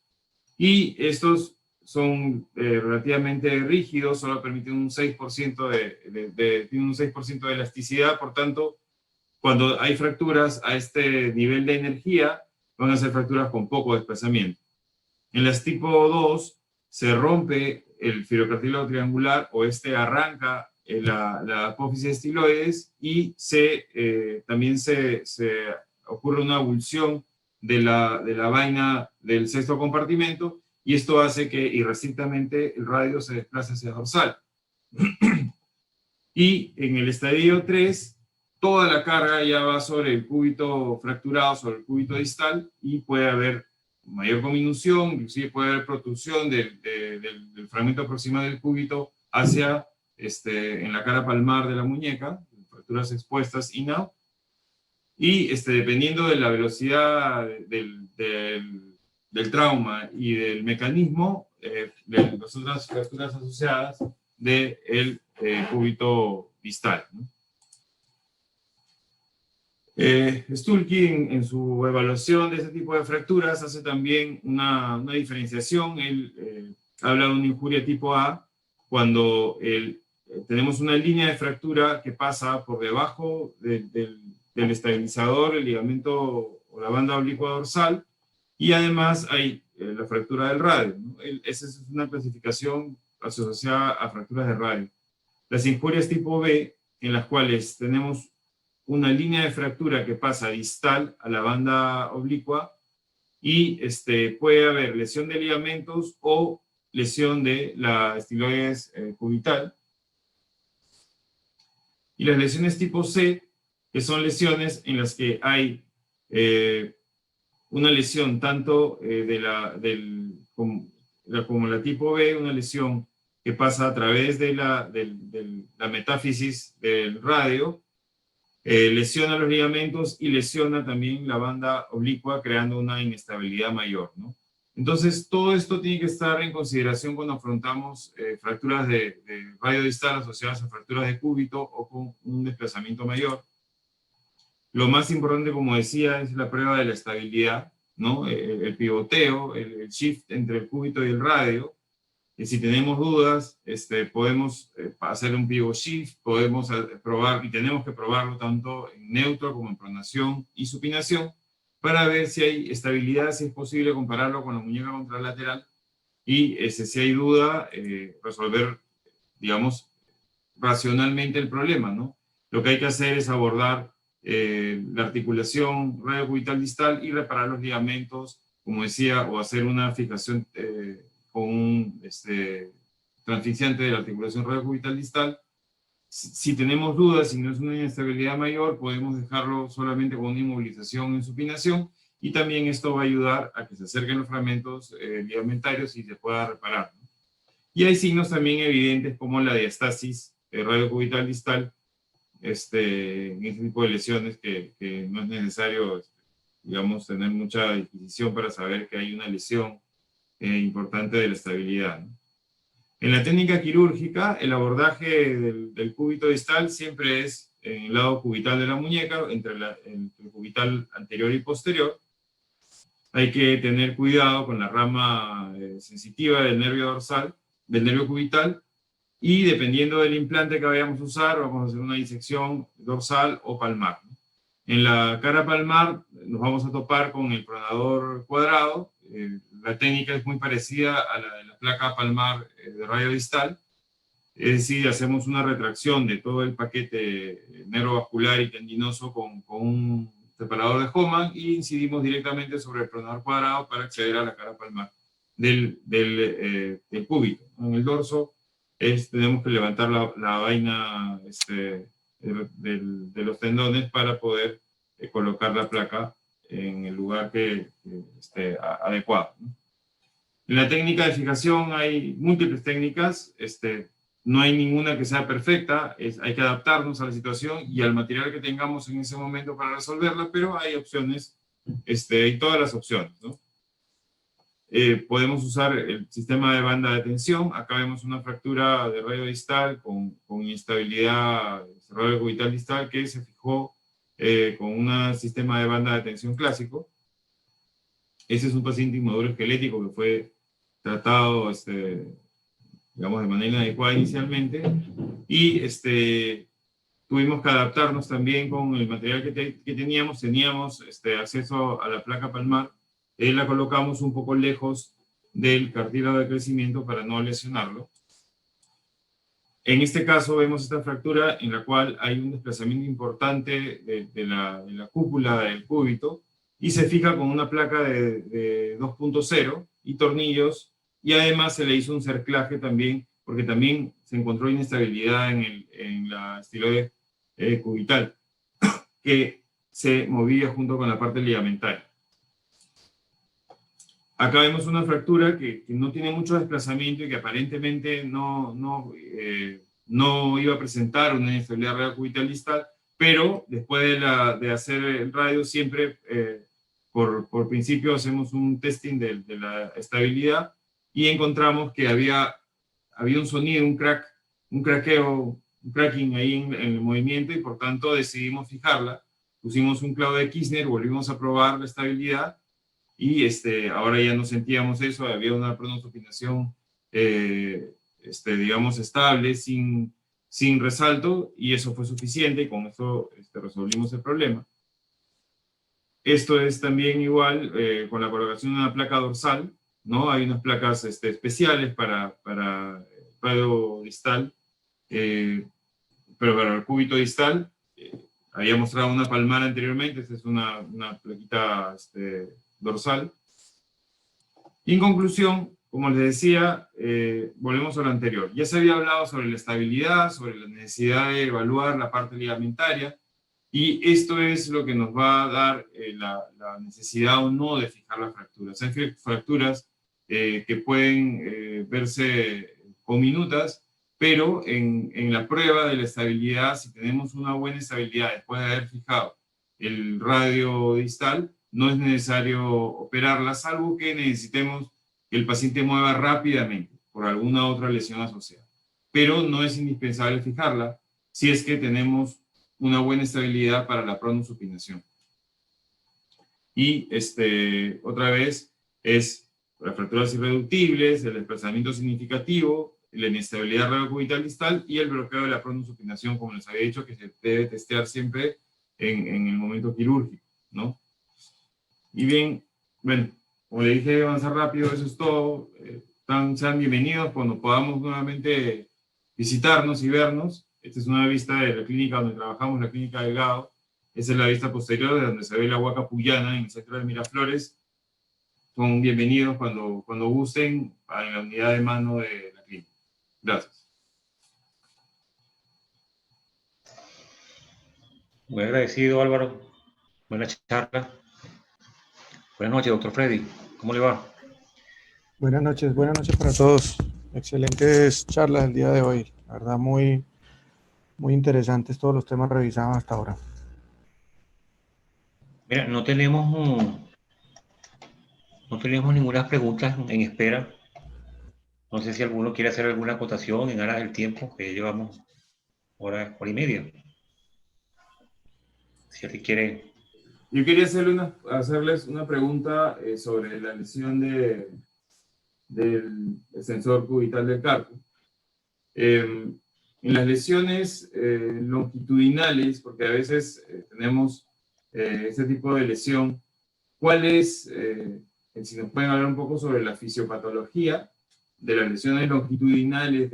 y estos son relativamente rígidos, solo permiten un 6% tienen un 6% de elasticidad. Por tanto, cuando hay fracturas a este nivel de energía, van a ser fracturas con poco desplazamiento. En las tipo 2 se rompe el filocartílago triangular, o arranca la apófisis estiloides, y también se ocurre una avulsión de la vaina del sexto compartimento, y esto hace que irrestrictamente el radio se desplace hacia dorsal. Y en el estadio 3, toda la carga ya va sobre el cúbito fracturado, sobre el cúbito distal, y puede haber mayor cominución, inclusive puede haber protrusión del fragmento proximal del cúbito hacia, en la cara palmar de la muñeca, fracturas expuestas y y dependiendo de la velocidad del trauma y del mecanismo, de las otras fracturas asociadas del cúbito distal, ¿no? Stuhlki en su evaluación de este tipo de fracturas hace también una diferenciación. Él habla de una injuria tipo A cuando tenemos una línea de fractura que pasa por debajo del estabilizador, el ligamento o la banda oblicua dorsal, y además hay la fractura del radio, ¿no? Esa es una clasificación asociada a fracturas de radio. Las injurias tipo B, en las cuales tenemos una línea de fractura que pasa distal a la banda oblicua y puede haber lesión de ligamentos o lesión de la estiloides cubital. Y las lesiones tipo C, que son lesiones en las que hay una lesión tanto como la tipo B, una lesión que pasa a través de la metáfisis del radio, lesiona los ligamentos y lesiona también la banda oblicua, creando una inestabilidad mayor, ¿no? Entonces, todo esto tiene que estar en consideración cuando afrontamos fracturas de radio distal asociadas a fracturas de cúbito o con un desplazamiento mayor. Lo más importante, como decía, es la prueba de la estabilidad, ¿no? El pivoteo, el shift entre el cúbito y el radio. Y si tenemos dudas, podemos hacer un pivot shift, podemos probar, y tenemos que probarlo tanto en neutro como en pronación y supinación, para ver si hay estabilidad, si es posible compararlo con la muñeca contralateral, y si hay duda, resolver, digamos, racionalmente el problema, ¿no? Lo que hay que hacer es abordar la articulación radiocubital distal y reparar los ligamentos, como decía, o hacer una fijación con un transficiente de la articulación radiocubital distal. Si tenemos dudas, si no es una inestabilidad mayor, podemos dejarlo solamente con una inmovilización en supinación, y también esto va a ayudar a que se acerquen los fragmentos ligamentarios y se pueda reparar, ¿no? Y hay signos también evidentes como la diastasis radiocubital distal en este tipo de lesiones que no es necesario, digamos, tener mucha disquisición para saber que hay una lesión importante de la estabilidad, ¿no? En la técnica quirúrgica, el abordaje del cúbito distal siempre es en el lado cubital de la muñeca, entre el cubital anterior y posterior. Hay que tener cuidado con la rama sensitiva del nervio dorsal, del nervio cubital, y dependiendo del implante que vayamos a usar, vamos a hacer una disección dorsal o palmar, ¿no? En la cara palmar nos vamos a topar con el pronador cuadrado. La técnica es muy parecida a la de la placa palmar de radio distal, es decir, hacemos una retracción de todo el paquete neurovascular y tendinoso con un separador de Hohmann, y incidimos directamente sobre el pronador cuadrado para acceder a la cara palmar del cúbito. En el dorso tenemos que levantar la vaina de los tendones para poder colocar la placa en el lugar que esté adecuado, ¿no? En la técnica de fijación hay múltiples técnicas, no hay ninguna que sea perfecta, hay que adaptarnos a la situación y al material que tengamos en ese momento para resolverla, pero hay opciones, hay todas las opciones, ¿no? Podemos usar el sistema de banda de tensión. Acá vemos una fractura de radio distal con inestabilidad radiocubital distal que se fijó con un sistema de banda de tensión clásico. Ese es un paciente inmaduro esquelético que fue tratado, digamos, de manera inadecuada inicialmente, y tuvimos que adaptarnos también con el material que teníamos acceso a la placa palmar. La colocamos un poco lejos del cartílago de crecimiento para no lesionarlo. En este caso vemos esta fractura en la cual hay un desplazamiento importante de la cúpula del cúbito, y se fija con una placa de 2.0 y tornillos, y además se le hizo un cerclaje también, porque también se encontró inestabilidad en la estiloide cubital, que se movía junto con la parte ligamentaria. Acá vemos una fractura que no tiene mucho desplazamiento y que aparentemente no iba a presentar una inestabilidad radiocubital distal, pero después de hacer el radio siempre, por principio, hacemos un testing de la estabilidad y encontramos que había un sonido, un craqueo, un cracking ahí en el movimiento, y por tanto decidimos fijarla. Pusimos un clavo de Kirchner, volvimos a probar la estabilidad, y ahora ya no sentíamos eso, había una pronosupinación, digamos, estable, sin resalto, y eso fue suficiente, y con eso resolvimos el problema. Esto es también igual con la colocación de una placa dorsal, ¿no? Hay unas placas especiales para radio distal, pero para el cúbito distal. Había mostrado una palmar anteriormente, esta es una plaquita dorsal. Y en conclusión, como les decía, volvemos a lo anterior. Ya se había hablado sobre la estabilidad, sobre la necesidad de evaluar la parte ligamentaria, y esto es lo que nos va a dar la necesidad o no de fijar las fracturas. Hay fracturas que pueden verse comminutas, pero en la prueba de la estabilidad, si tenemos una buena estabilidad después de haber fijado el radio distal, no es necesario operarla, salvo que necesitemos que el paciente mueva rápidamente por alguna otra lesión asociada. Pero no es indispensable fijarla si es que tenemos una buena estabilidad para la pronosupinación. Y otra vez es las fracturas irreductibles, el desplazamiento significativo, la inestabilidad radiocubital distal y el bloqueo de la pronosupinación, como les había dicho, que se debe testear siempre en el momento quirúrgico, ¿no? Y bien, bueno, como le dije, avanzar rápido, eso es todo. Sean bienvenidos cuando podamos nuevamente visitarnos y vernos. Esta es una vista de la clínica donde trabajamos, la clínica Delgado. Esa es la vista posterior de donde se ve la Huaca Puyana en el sector de Miraflores. Son bienvenidos cuando gusten a la unidad de mano de la clínica. Gracias. Muy agradecido, Álvaro. Buena charla. Buenas noches, doctor Freddy. ¿Cómo le va? Buenas noches para todos. Excelentes charlas el día de hoy. La verdad, muy interesantes todos los temas revisados hasta ahora. Mira, no tenemos ninguna pregunta en espera. No sé si alguno quiere hacer alguna acotación en aras del tiempo, que llevamos hora y media. Si alguien quiere... Yo quería hacerles una pregunta sobre la lesión del sensor cubital del carpo. En las lesiones longitudinales, porque a veces tenemos este tipo de lesión, ¿cuál es, si nos pueden hablar un poco sobre la fisiopatología de las lesiones longitudinales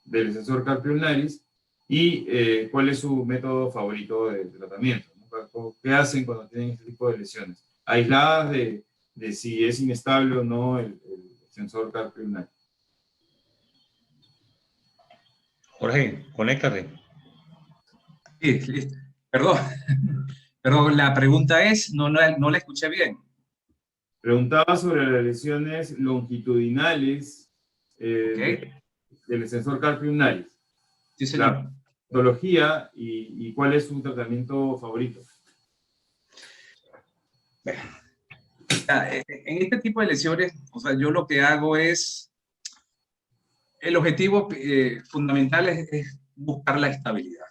del sensor carpio ulnaris y cuál es su método favorito de tratamiento, ¿no? ¿Qué hacen cuando tienen este tipo de lesiones? Aisladas de si es inestable o no el sensor carpio ulnaris. Jorge, conéctate. Sí, listo. Perdón, pero la pregunta es, no la escuché bien. Preguntaba sobre las lesiones longitudinales Okay. del sensor carpio ulnaris. Sí, señor. La patología y cuál es su tratamiento favorito. En este tipo de lesiones, o sea, yo lo que hago es, el objetivo fundamental es buscar la estabilidad.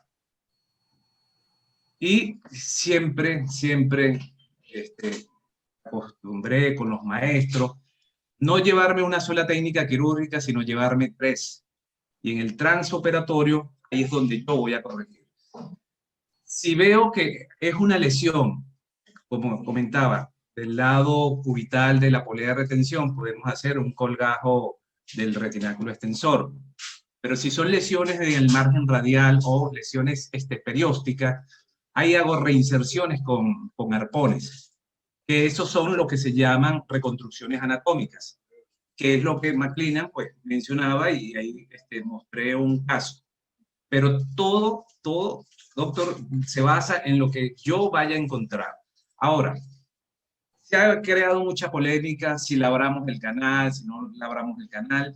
Y siempre acostumbré con los maestros no llevarme una sola técnica quirúrgica, sino llevarme 3. Y en el transoperatorio, ahí es donde yo voy a corregir. Si veo que es una lesión, como comentaba, del lado cubital de la polea de retención, podemos hacer un colgajo del retináculo extensor. Pero si son lesiones en el margen radial o lesiones periósticas, ahí hago reinserciones con arpones, que esos son lo que se llaman reconstrucciones anatómicas, que es lo que McLennan pues mencionaba, y ahí mostré un caso. Pero todo, doctor, se basa en lo que yo vaya a encontrar. Ahora, se ha creado mucha polémica si labramos el canal, si no labramos el canal.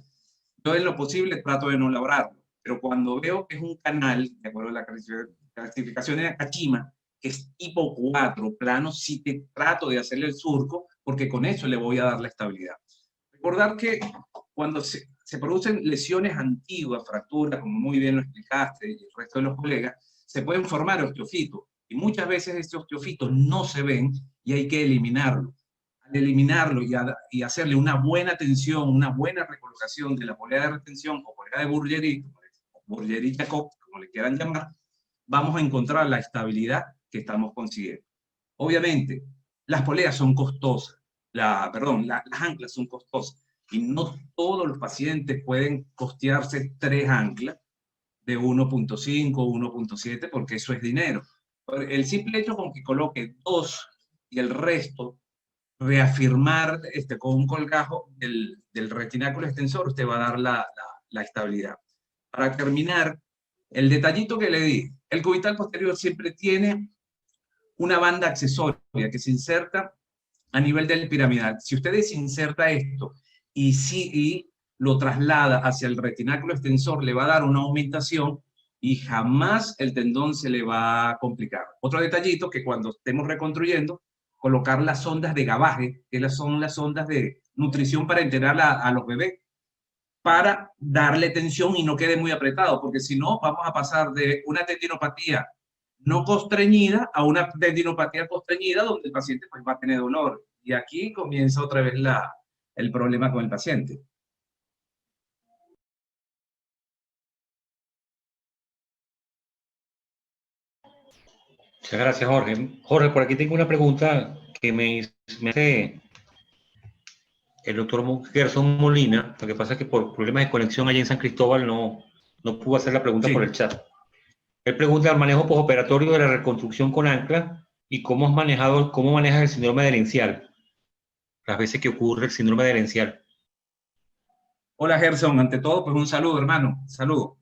Yo en lo posible trato de no labrarlo, pero cuando veo que es un canal, de acuerdo a la clasificación de Kachima, que es tipo 4, plano, sí te trato de hacerle el surco, porque con eso le voy a dar la estabilidad. Recordar que cuando se producen lesiones antiguas, fracturas, como muy bien lo explicaste y el resto de los colegas, se pueden formar osteofitos, y muchas veces estos osteofitos no se ven y hay que eliminarlo. Al eliminarlo y hacerle una buena tensión, una buena recolocación de la polea de retención o polea de Burgeri-Jacob, como le quieran llamar, vamos a encontrar la estabilidad que estamos consiguiendo. Obviamente, las poleas son costosas, las anclas son costosas, y no todos los pacientes pueden costearse 3 anclas de 1.5 o 1.7, porque eso es dinero. El simple hecho con que coloque 2 y el resto reafirmar con un colgajo del retináculo extensor, usted va a dar la estabilidad. Para terminar, el detallito que le di, el cubital posterior siempre tiene una banda accesoria que se inserta a nivel del piramidal. Si usted desinserta esto y lo traslada hacia el retináculo extensor, le va a dar una aumentación y jamás el tendón se le va a complicar. Otro detallito, que cuando estemos reconstruyendo, colocar las sondas de gabaje, que son las sondas de nutrición para integrar a los bebés, para darle tensión y no quede muy apretado, porque si no, vamos a pasar de una tendinopatía no constreñida a una tendinopatía constreñida, donde el paciente pues, va a tener dolor. Y aquí comienza otra vez el problema con el paciente. Muchas gracias, Jorge. Jorge, por aquí tengo una pregunta que me hace el doctor Gerson Molina. Lo que pasa es que por problemas de conexión allí en San Cristóbal no pudo hacer la pregunta por el chat. Él pregunta el manejo postoperatorio de la reconstrucción con ancla y cómo manejas el síndrome adherencial, las veces que ocurre el síndrome adherencial. Hola, Gerson. Ante todo, pues un saludo, hermano. Saludo.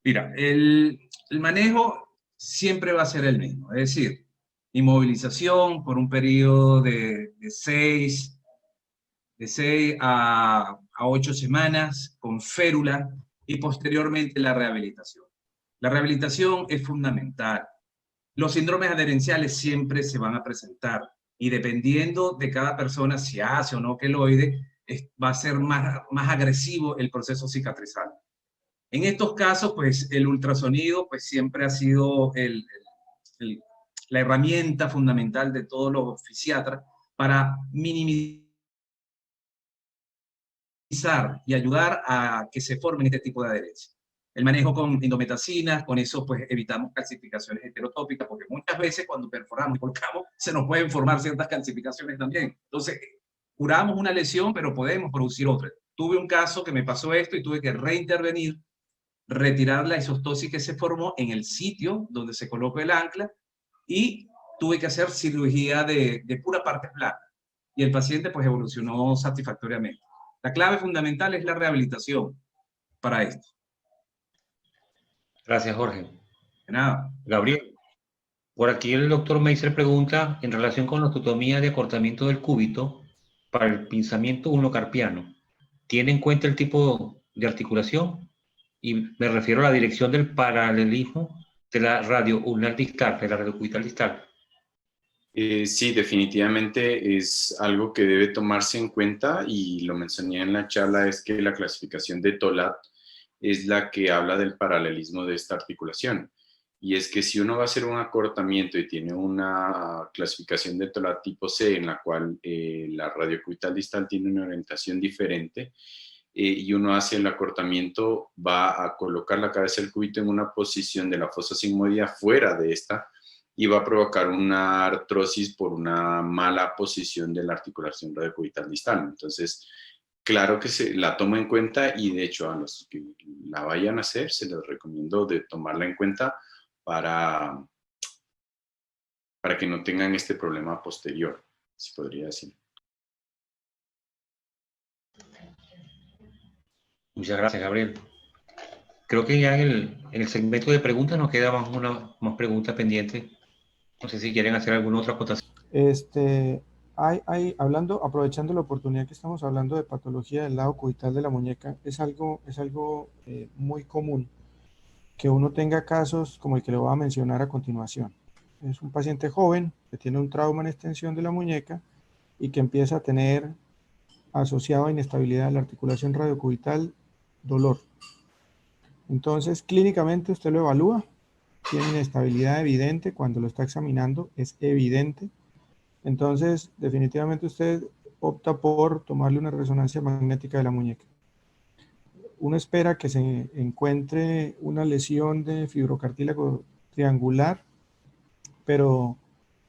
Mira, el manejo siempre va a ser el mismo, es decir, inmovilización por un periodo de 6 a 8 semanas con férula y posteriormente la rehabilitación. La rehabilitación es fundamental. Los síndromes adherenciales siempre se van a presentar y dependiendo de cada persona si hace o no queloide, va a ser más agresivo el proceso cicatrizal. En estos casos, pues el ultrasonido pues, siempre ha sido la herramienta fundamental de todos los fisiatras para minimizar y ayudar a que se formen este tipo de adherencia. El manejo con indometacinas, con eso pues evitamos calcificaciones heterotópicas, porque muchas veces cuando perforamos y colocamos se nos pueden formar ciertas calcificaciones también. Entonces, curamos una lesión, pero podemos producir otra. Tuve un caso que me pasó esto y tuve que reintervenir, retirar la isostosis que se formó en el sitio donde se colocó el ancla y tuve que hacer cirugía de pura parte plana. Y el paciente pues evolucionó satisfactoriamente. La clave fundamental es la rehabilitación para esto. Gracias, Jorge. De nada. Gabriel, por aquí el doctor Meiser pregunta en relación con la osteotomía de acortamiento del cúbito para el pinzamiento ulnocarpiano. ¿Tiene en cuenta el tipo de articulación? Y me refiero a la dirección del paralelismo de la radio ulnar distal, de la radiocubital distal. Sí, definitivamente es algo que debe tomarse en cuenta y lo mencioné en la charla, es que la clasificación de Tolat es la que habla del paralelismo de esta articulación. Y es que si uno va a hacer un acortamiento y tiene una clasificación de Tolat tipo C, en la cual la radiocubital distal tiene una orientación diferente, y uno hace el acortamiento, va a colocar la cabeza del cúbito en una posición de la fosa sigmoidea fuera de esta, y va a provocar una artrosis por una mala posición de la articulación radiocubital distal. Entonces, claro que se la toma en cuenta y de hecho a los que la vayan a hacer se les recomiendo de tomarla en cuenta para que no tengan este problema posterior, se podría decir. Muchas gracias, Gabriel. Creo que ya en el segmento de preguntas nos queda más preguntas pendientes. No sé si quieren hacer alguna otra acotación. Aprovechando la oportunidad que estamos hablando de patología del lado cubital de la muñeca, es algo muy común que uno tenga casos como el que le voy a mencionar a continuación. Es un paciente joven que tiene un trauma en extensión de la muñeca y que empieza a tener asociado a inestabilidad de la articulación radiocubital, dolor. Entonces, clínicamente usted lo evalúa, tiene inestabilidad evidente cuando lo está examinando, es evidente. Entonces, definitivamente usted opta por tomarle una resonancia magnética de la muñeca. Uno espera que se encuentre una lesión de fibrocartílago triangular, pero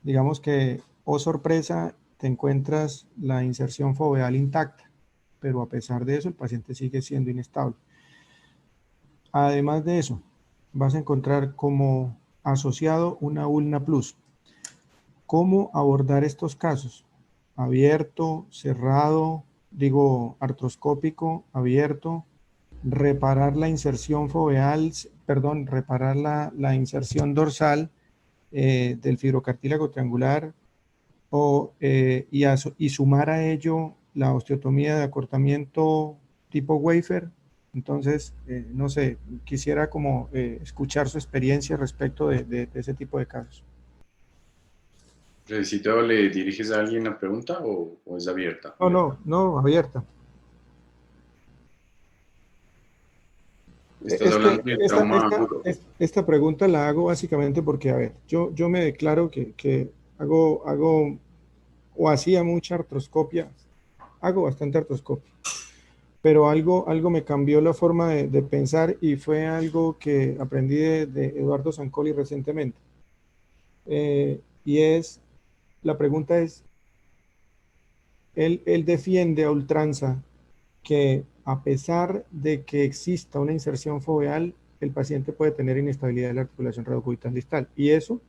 digamos que, oh sorpresa, te encuentras la inserción foveal intacta, pero a pesar de eso el paciente sigue siendo inestable. Además de eso, vas a encontrar como asociado una ulna plus. ¿Cómo abordar estos casos? Abierto, cerrado, digo artroscópico, abierto, reparar la inserción foveal, perdón, reparar la inserción dorsal del fibrocartílago triangular y sumar a ello la osteotomía de acortamiento tipo wafer. Entonces, no sé, quisiera como escuchar su experiencia respecto de ese tipo de casos. Fredicito, ¿le diriges a alguien la pregunta o es abierta? No, abierta. Estás hablando del trauma agudo. Esta pregunta la hago básicamente porque, a ver, yo me declaro que hago o hacía mucha artroscopia, hago bastante artroscopia, pero algo me cambió la forma de pensar y fue algo que aprendí de Eduardo Zancoli recientemente. La pregunta es, él defiende a ultranza que a pesar de que exista una inserción foveal, el paciente puede tener inestabilidad de la articulación radiocubital distal. Y eso,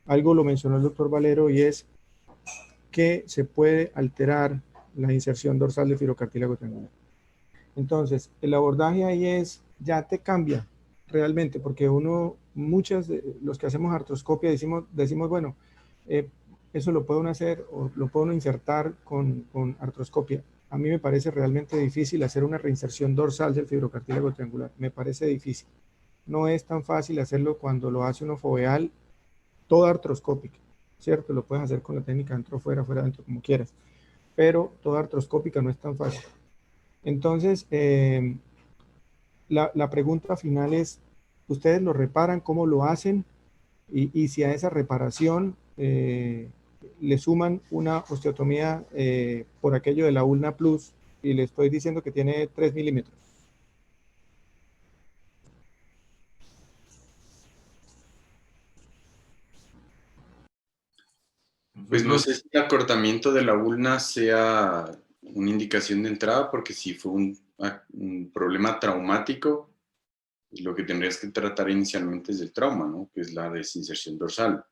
algo lo mencionó el doctor Valero, y es que se puede alterar la inserción dorsal del fibrocartílago triangular. Entonces, el abordaje ahí ya te cambia realmente, porque muchos de los que hacemos artroscopia decimos bueno, eso lo pueden hacer o lo pueden insertar con artroscopia. A mí me parece realmente difícil hacer una reinserción dorsal del fibrocartílago triangular. Me parece difícil. No es tan fácil hacerlo cuando lo hace uno foveal, toda artroscópica, ¿cierto? Lo puedes hacer con la técnica dentro, fuera, dentro, como quieras. Pero toda artroscópica no es tan fácil. Entonces, la pregunta final es, ¿ustedes lo reparan? ¿Cómo lo hacen? Y si a esa reparación le suman una osteotomía por aquello de la ulna plus, y le estoy diciendo que tiene 3 milímetros. Pues no sé si el acortamiento de la ulna sea una indicación de entrada, porque si fue un problema traumático, lo que tendrías que tratar inicialmente es el trauma, ¿no? Que es la desinserción dorsal.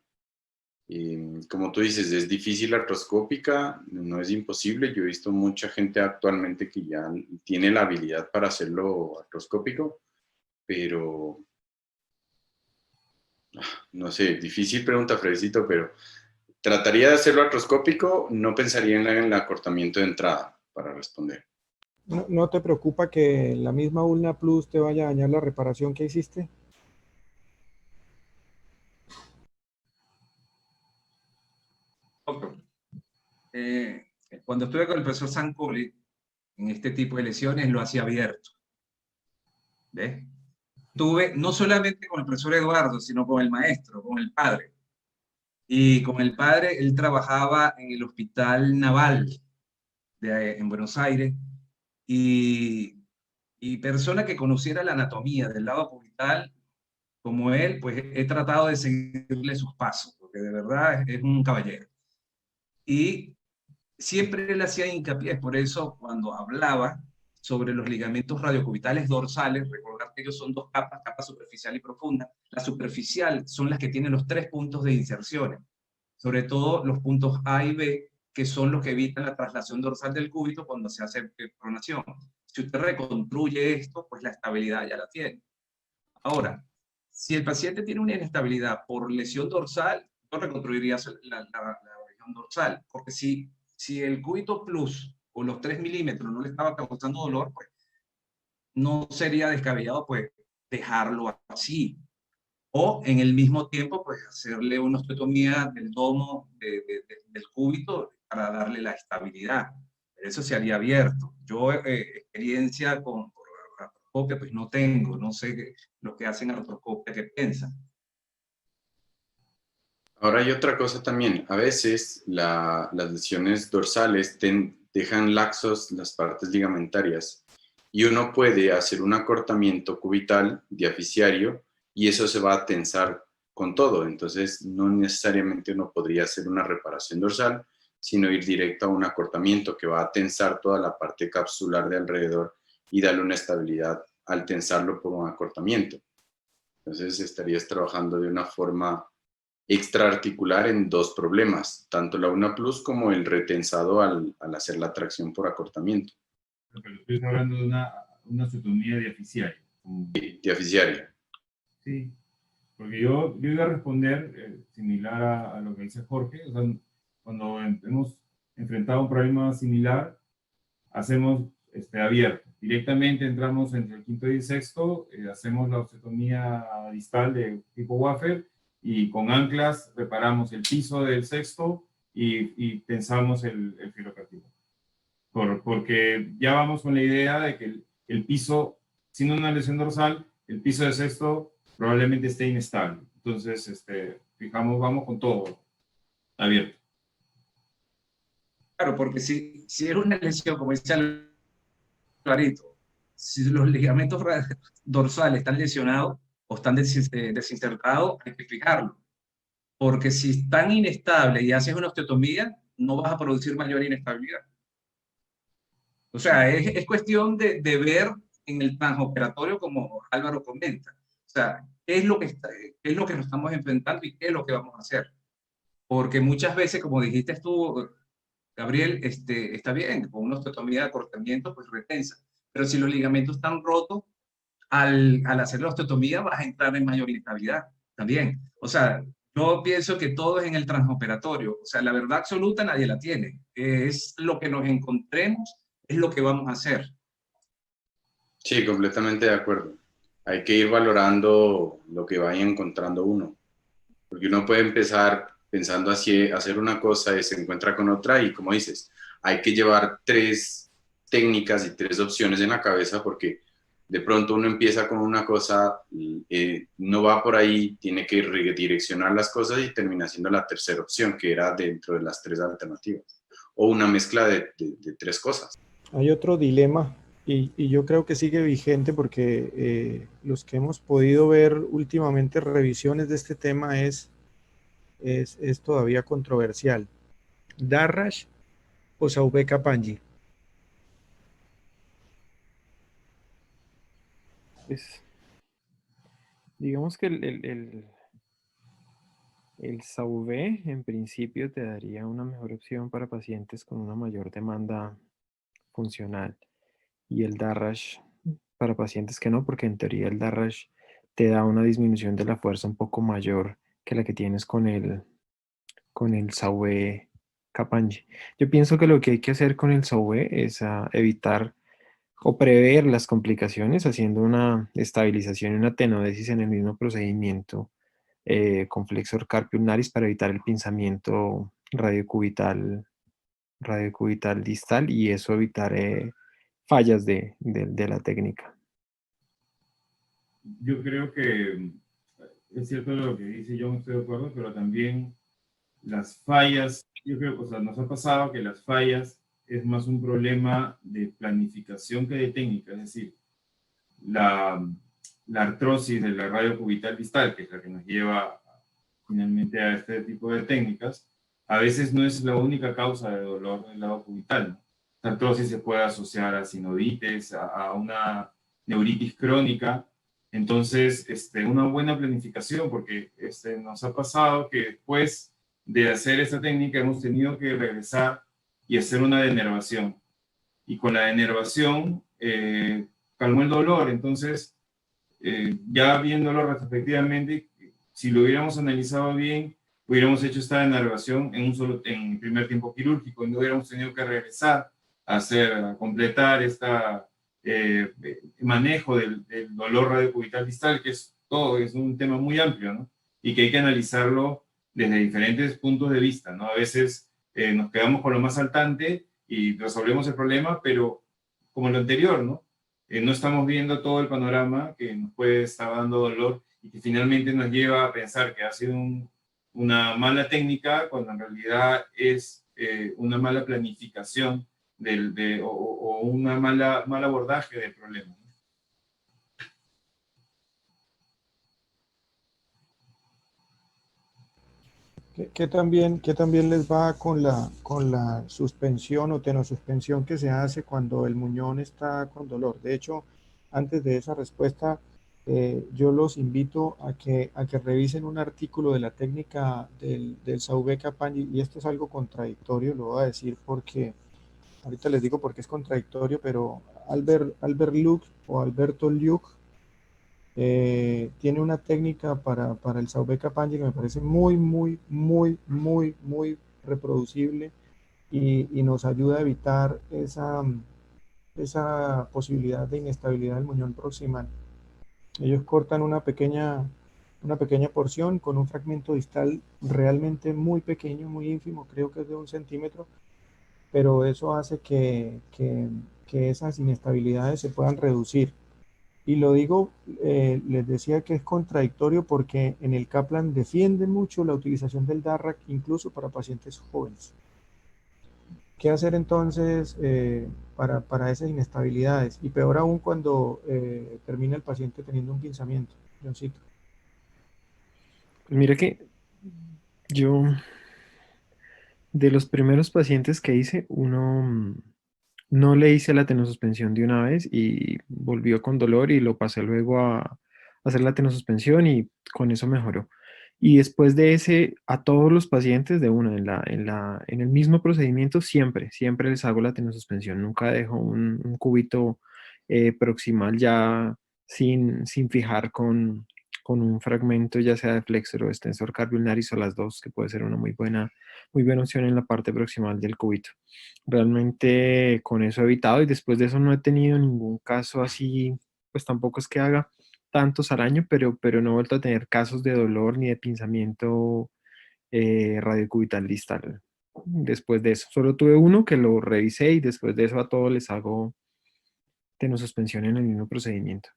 Como tú dices, es difícil artroscópica, no es imposible. Yo he visto mucha gente actualmente que ya tiene la habilidad para hacerlo artroscópico, pero no sé, difícil pregunta, Fredicito, pero trataría de hacerlo artroscópico, no pensaría en el acortamiento de entrada para responder. ¿No te preocupa que la misma ulna plus te vaya a dañar la reparación que hiciste? Doctor, cuando estuve con el profesor Zancoli, en este tipo de lesiones lo hacía abierto. ¿Ves? Tuve no solamente con el profesor Eduardo, sino con el maestro, con el padre. Y con el padre, él trabajaba en el Hospital Naval en Buenos Aires. Y persona que conociera la anatomía del lado cubital, como él, pues he tratado de seguirle sus pasos, porque de verdad es un caballero. Y siempre él hacía hincapié, por eso cuando hablaba sobre los ligamentos radiocubitales dorsales, recordar que ellos son dos capas, capa superficial y profunda. La superficial son las que tienen los 3 puntos de inserciones, sobre todo los puntos A y B, que son los que evitan la traslación dorsal del cúbito cuando se hace pronación. Si usted reconstruye esto, pues la estabilidad ya la tiene. Ahora, si el paciente tiene una inestabilidad por lesión dorsal, yo reconstruiría la región dorsal, porque si el cúbito plus o los 3 milímetros no le estaba causando dolor, pues no sería descabellado pues dejarlo así. O en el mismo tiempo, pues hacerle una osteotomía del domo del cúbito para darle la estabilidad. Eso se haría abierto. Yo experiencia con artroscopia pues no tengo, no sé lo que hacen artroscopia, qué piensan. Ahora hay otra cosa también. A veces las lesiones dorsales dejan laxos las partes ligamentarias y uno puede hacer un acortamiento cubital diaficiario y eso se va a tensar con todo. Entonces, no necesariamente uno podría hacer una reparación dorsal, sino ir directo a un acortamiento que va a tensar toda la parte capsular de alrededor y darle una estabilidad al tensarlo por un acortamiento. Entonces, estarías trabajando de una forma extraarticular en dos problemas, tanto la una plus como el retensado al hacer la tracción por acortamiento. Pero estoy hablando de una osteotomía diaficiaria. Diaficiaria. Sí, porque yo iba a responder similar a lo que dice Jorge. O sea, cuando hemos enfrentado un problema similar, hacemos abierto. Directamente entramos entre el quinto y el sexto, hacemos la osteotomía distal de tipo wafer y con anclas reparamos el piso del sexto y tensamos el filocartílago. Porque ya vamos con la idea de que el piso, sin una lesión dorsal, el piso del sexto probablemente esté inestable. Entonces, fijamos, vamos con todo abierto. Claro, porque si es una lesión, como dice Alvarito, si los ligamentos dorsales están lesionados o están desinsertados, hay que fijarlo. Porque si están inestables y haces una osteotomía, no vas a producir mayor inestabilidad. O sea, es cuestión de ver en el transoperatorio, como Álvaro comenta. O sea, qué es lo que nos estamos enfrentando y qué es lo que vamos a hacer. Porque muchas veces, como dijiste tú, Gabriel, está bien, con una osteotomía de acortamiento, pues retensa. Pero si los ligamentos están rotos, al hacer la osteotomía vas a entrar en mayor inestabilidad también. O sea, yo pienso que todo es en el transoperatorio. O sea, la verdad absoluta nadie la tiene. Es lo que nos encontremos, es lo que vamos a hacer. Sí, completamente de acuerdo. Hay que ir valorando lo que vaya encontrando uno. Porque uno puede empezar pensando así, hacer una cosa y se encuentra con otra y como dices, hay que llevar 3 técnicas y 3 opciones en la cabeza porque de pronto uno empieza con una cosa, no va por ahí, tiene que redireccionar las cosas y termina siendo la tercera opción, que era dentro de las 3 alternativas. O una mezcla de 3 cosas. Hay otro dilema y yo creo que sigue vigente porque los que hemos podido ver últimamente revisiones de este tema es todavía controversial. Darrash o Sauvé Kapanji. Pues, digamos que el Sauvé en principio te daría una mejor opción para pacientes con una mayor demanda funcional y el Darrash para pacientes que no, porque en teoría el Darrash te da una disminución de la fuerza un poco mayor que la que tienes con el Sauvé Kapanji. Yo pienso que lo que hay que hacer con el Sauvé es evitar o prever las complicaciones haciendo una estabilización y una tenodesis en el mismo procedimiento con flexor carpio ulnaris para evitar el pinzamiento radiocubital distal y eso evitar fallas de la técnica. Yo creo que es cierto lo que dice John, estoy de acuerdo, pero también las fallas, yo creo que nos ha pasado que las fallas es más un problema de planificación que de técnica, es decir, la artrosis de la radio cubital distal, que es la que nos lleva finalmente a este tipo de técnicas, a veces no es la única causa de dolor del lado cubital, ¿no? La artrosis se puede asociar a sinovitis, a una neuritis crónica. Entonces, una buena planificación, porque nos ha pasado que después de hacer esta técnica hemos tenido que regresar y hacer una denervación. Y con la denervación calmó el dolor. Entonces, ya viéndolo retrospectivamente, si lo hubiéramos analizado bien, hubiéramos hecho esta denervación en primer tiempo quirúrgico y no hubiéramos tenido que regresar a completar esta manejo del dolor radiocubital distal, que es todo, es un tema muy amplio, ¿no? Y que hay que analizarlo desde diferentes puntos de vista, ¿no? A veces nos quedamos con lo más saltante y resolvemos el problema, pero como lo anterior, ¿no? No estamos viendo todo el panorama que nos puede estar dando dolor y que finalmente nos lleva a pensar que ha sido una mala técnica cuando en realidad es una mala planificación o una mal abordaje del problema. ¿Qué también les va con la suspensión o tenosuspensión que se hace cuando el muñón está con dolor? De hecho, antes de esa respuesta, yo los invito a que revisen un artículo de la técnica del Sauvé-Capagni, y esto es algo contradictorio, lo voy a decir porque, ahorita les digo por qué es contradictorio, pero Albert Luc o Alberto Luc tiene una técnica para el Sauvé-Capagni que me parece muy reproducible y nos ayuda a evitar esa posibilidad de inestabilidad del muñón proximal. Ellos cortan una pequeña porción con un fragmento distal realmente muy pequeño, muy ínfimo, creo que es de 1 centímetro, pero eso hace que esas inestabilidades se puedan reducir. Y lo digo, les decía que es contradictorio porque en el Kaplan defiende mucho la utilización del DARRAC incluso para pacientes jóvenes. ¿Qué hacer entonces para esas inestabilidades? Y peor aún cuando termina el paciente teniendo un pinzamiento. Johncito. Pues mira que yo, de los primeros pacientes que hice, no le hice la tenosuspensión de una vez y volvió con dolor y lo pasé luego a hacer la tenosuspensión y con eso mejoró. Y después de ese, a todos los pacientes de una, en el mismo procedimiento, siempre les hago la tenosuspensión. Nunca dejo un cubito proximal ya sin fijar con un fragmento, ya sea de flexor o extensor cardiulnaris o las dos, que puede ser una muy buena opción en la parte proximal del cúbito. Realmente con eso he evitado y después de eso no he tenido ningún caso así, pues tampoco es que haga tantos al año, pero no he vuelto a tener casos de dolor ni de pinzamiento radiocubital distal. Después de eso, solo tuve uno que lo revisé y después de eso a todos les hago tenosuspensión en el mismo procedimiento.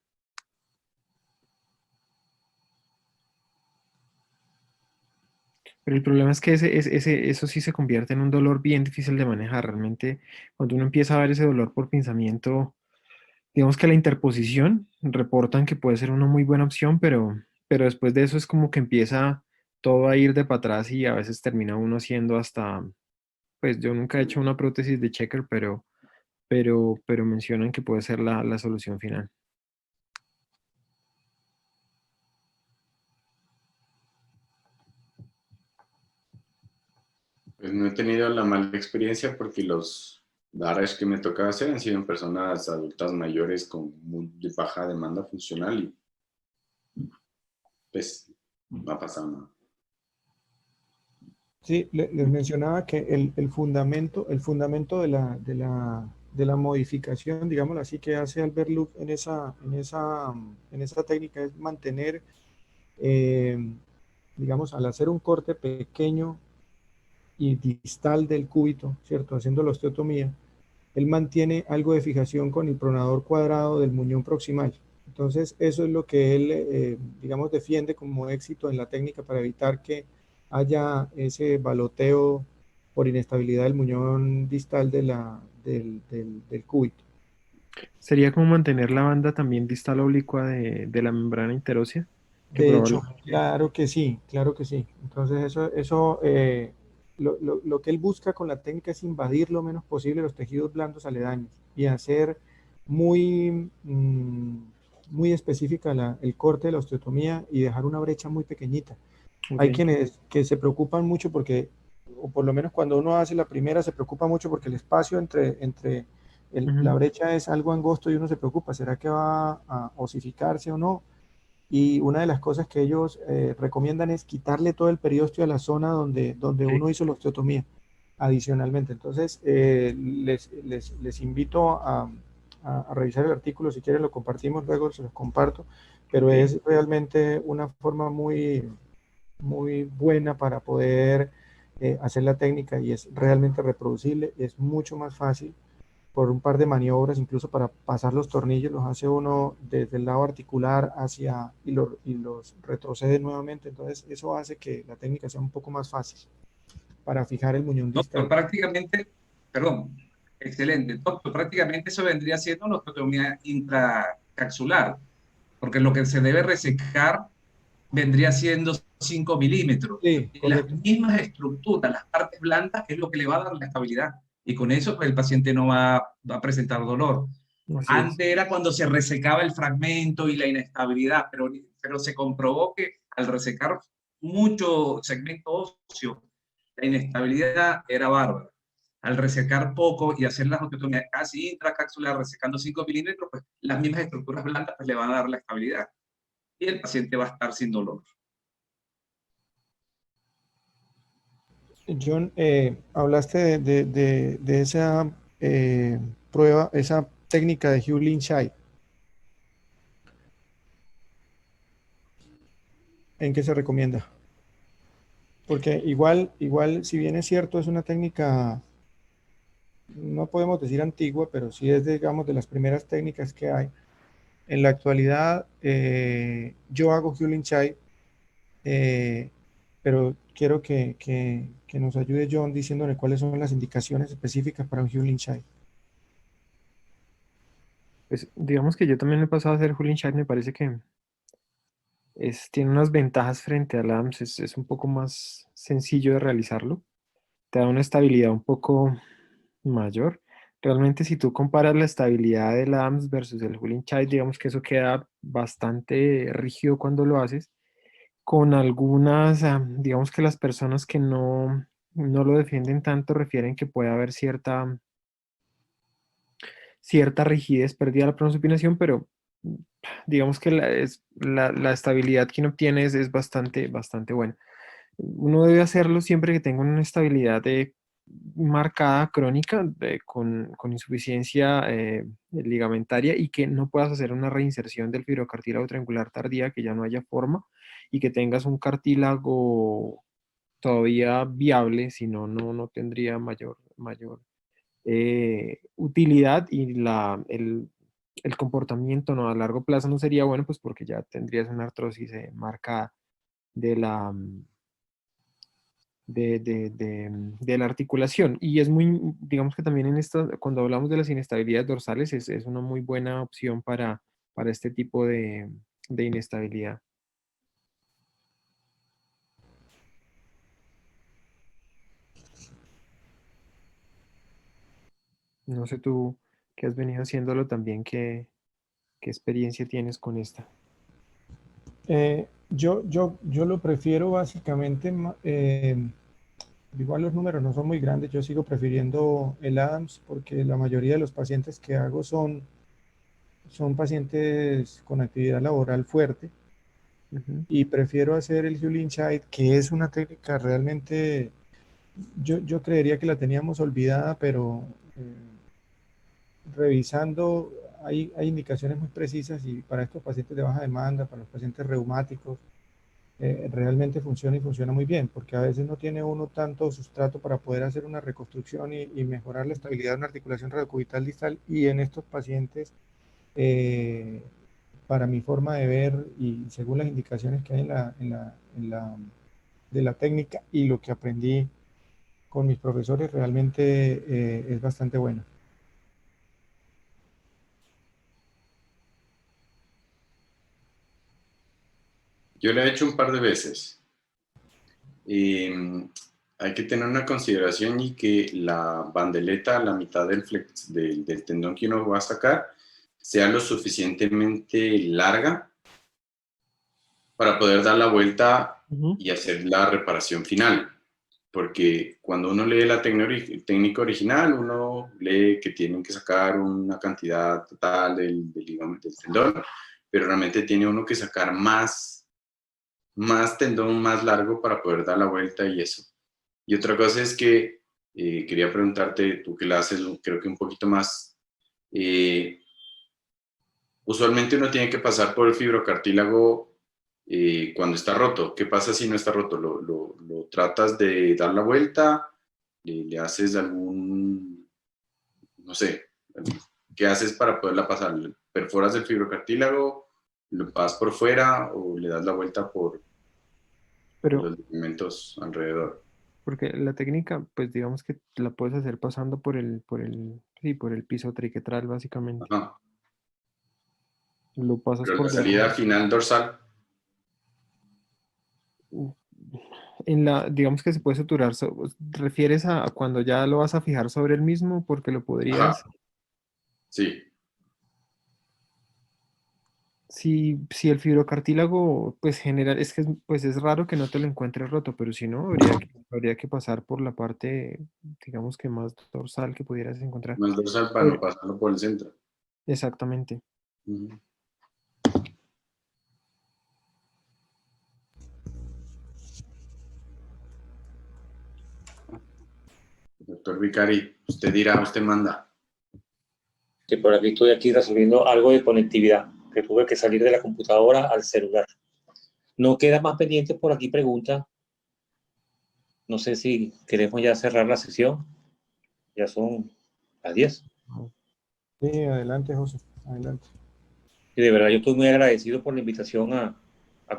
Pero el problema es que eso sí se convierte en un dolor bien difícil de manejar. Realmente, cuando uno empieza a ver ese dolor por pinzamiento, digamos que la interposición reportan que puede ser una muy buena opción, pero después de eso es como que empieza todo a ir de para atrás y a veces termina uno haciendo hasta, pues yo nunca he hecho una prótesis de checker, pero mencionan que puede ser la solución final. Pues no he tenido la mala experiencia porque los DARAs que me tocaba hacer han sido en personas adultas mayores con muy baja demanda funcional y pues no ha pasado nada. Sí, les mencionaba que el fundamento de la modificación, digámoslo así, que hace Albert Luc en esa técnica es mantener, digamos, al hacer un corte pequeño y distal del cúbito, ¿cierto? Haciendo la osteotomía, él mantiene algo de fijación con el pronador cuadrado del muñón proximal. Entonces, eso es lo que él, digamos, defiende como éxito en la técnica para evitar que haya ese baloteo por inestabilidad del muñón distal del cúbito. Sería como mantener la banda también distal oblicua de la membrana interósea. De hecho, claro que sí, claro que sí. Entonces, lo que él busca con la técnica es invadir lo menos posible los tejidos blandos aledaños y hacer muy específica el corte de la osteotomía y dejar una brecha muy pequeñita. Okay. Hay quienes que se preocupan mucho porque, o por lo menos cuando uno hace la primera, se preocupa mucho porque el espacio entre la brecha es algo angosto y uno se preocupa, ¿será que va a osificarse o no? Y una de las cosas que ellos recomiendan es quitarle todo el periósteo a la zona donde uno hizo la osteotomía adicionalmente. Entonces, les invito a a revisar el artículo, si quieren lo compartimos, luego se los comparto, pero es realmente una forma muy, muy buena para poder hacer la técnica y es realmente reproducible, es mucho más fácil por un par de maniobras, incluso para pasar los tornillos, los hace uno desde el lado articular hacia y los retrocede nuevamente, entonces eso hace que la técnica sea un poco más fácil para fijar el muñón distal. Doctor, prácticamente, perdón, excelente. Doctor, prácticamente eso vendría siendo una osteotomía intracapsular, porque lo que se debe resecar vendría siendo 5 milímetros. Sí, Y las correcto. mismas estructuras, las partes blandas, es lo que le va a dar la estabilidad. Y con eso pues, el paciente no va a presentar dolor. Así es. Antes era cuando se resecaba el fragmento y la inestabilidad, pero se comprobó que al resecar mucho segmento óseo, la inestabilidad era bárbara. Al resecar poco y hacer las osteotomías casi intracapsular, resecando 5 milímetros, pues las mismas estructuras blandas pues, le van a dar la estabilidad. Y el paciente va a estar sin dolor. John, hablaste de esa prueba, esa técnica de Hugh Lin-Shaid. ¿En qué se recomienda? Porque igual, si bien es cierto, es una técnica, no podemos decir antigua, pero sí es, digamos, de las primeras técnicas que hay. En la actualidad, yo hago Hugh Lin-Shaid, pero quiero que nos ayude John diciéndole cuáles son las indicaciones específicas para un Hugh Lin-Shaid. Pues digamos que yo también me he pasado a hacer Julian Shine, me parece que tiene unas ventajas frente al AMS, es un poco más sencillo de realizarlo, te da una estabilidad un poco mayor. Realmente si tú comparas la estabilidad del AMS versus el Julian Shine, digamos que eso queda bastante rígido cuando lo haces, con algunas, digamos que las personas que no lo defienden tanto refieren que puede haber cierta rigidez, pérdida de la pronosupinación, pero digamos que la estabilidad que uno obtiene es bastante buena. Uno debe hacerlo siempre que tenga una estabilidad marcada, crónica, con insuficiencia ligamentaria y que no puedas hacer una reinserción del fibrocartílago triangular tardía, que ya no haya forma y que tengas un cartílago todavía viable, si no, no tendría mayor utilidad y el comportamiento no, a largo plazo no sería bueno, pues porque ya tendrías una artrosis marcada de de la articulación. Y es muy, digamos que también cuando hablamos de las inestabilidades dorsales, es una muy buena opción para este tipo de inestabilidad. No sé tú que has venido haciéndolo también, qué experiencia tienes con esta. Yo lo prefiero básicamente, igual los números no son muy grandes, yo sigo prefiriendo el Adams porque la mayoría de los pacientes que hago son pacientes con actividad laboral fuerte. Ujú. Y prefiero hacer el Hugh Lin-Shaid, que es una técnica realmente, yo creería que la teníamos olvidada, pero revisando hay indicaciones muy precisas y para estos pacientes de baja demanda, para los pacientes reumáticos, realmente funciona y funciona muy bien, porque a veces no tiene uno tanto sustrato para poder hacer una reconstrucción y mejorar la estabilidad de una articulación radiocubital distal, y en estos pacientes, para mi forma de ver y según las indicaciones que hay de la técnica y lo que aprendí con mis profesores, realmente es bastante bueno. Yo lo he hecho un par de veces. Hay que tener una consideración y que la bandeleta a la mitad del tendón que uno va a sacar sea lo suficientemente larga para poder dar la vuelta y hacer la reparación final. Porque cuando uno lee la técnica original, uno lee que tienen que sacar una cantidad total del tendón, pero realmente tiene uno que sacar más tendón más largo para poder dar la vuelta y eso. Y otra cosa es que quería preguntarte, tú que la haces creo que un poquito más, Usualmente uno tiene que pasar por el fibrocartílago cuando está roto. ¿Qué pasa si no está roto? ¿Lo tratas de dar la vuelta? ¿Le haces algún, no sé, qué haces para poderla pasar? ¿Perforas el fibrocartílago? ¿Lo pasas por fuera o le das la vuelta por Pero, los ligamentos alrededor? porque la técnica, pues digamos que la puedes hacer pasando sí, por el piso triquetral, básicamente. Ajá. Lo pasas Pero por la salida debajo. final dorsal, Digamos que se puede suturar, ¿refieres a cuando ya lo vas a fijar sobre el mismo? Porque lo podrías, ajá, sí, si el fibrocartílago, pues general, pues es raro que no te lo encuentres roto, pero si no, habría que pasar por la parte, digamos que más dorsal que pudieras encontrar. más dorsal para no Pero- pasarlo por el centro. Exactamente. Ujú. Doctor Vicari, usted dirá, usted manda. Que por aquí estoy resolviendo algo de conectividad, que tuve que salir de la computadora al celular. No queda más pendiente por aquí pregunta. No sé si queremos ya cerrar la sesión. Ya son las 10. Sí, adelante, José, adelante. Y de verdad yo estoy muy agradecido por la invitación a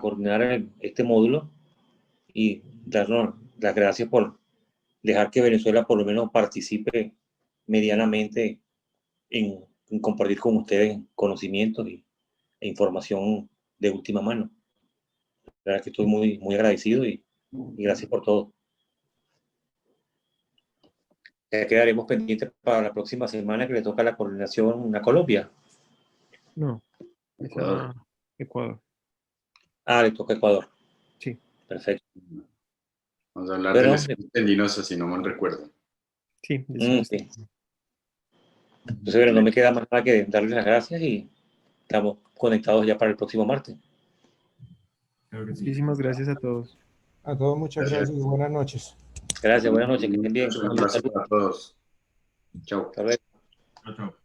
coordinar este módulo y darnos las gracias por dejar que Venezuela por lo menos participe medianamente en compartir con ustedes conocimientos e información de última mano. La verdad que estoy muy, muy agradecido y gracias por todo. Ya quedaremos pendientes para la próxima semana que le toca la coordinación a Colombia. No, Ecuador. Ecuador. Ah, le toca a Ecuador. Sí, Perfecto. Vamos a hablar de la Bueno, especie tendinosa, si no mal recuerdo. sí, eso es. sí. Entonces, bueno, no me queda más nada que darles las gracias y estamos conectados ya para el próximo martes. Creo que sí. Muchísimas gracias a todos. A todos muchas Gracias. gracias y buenas noches. Gracias, buenas noches, que estén bien. Un abrazo para todos. Chao. Hasta luego. Chao, chao.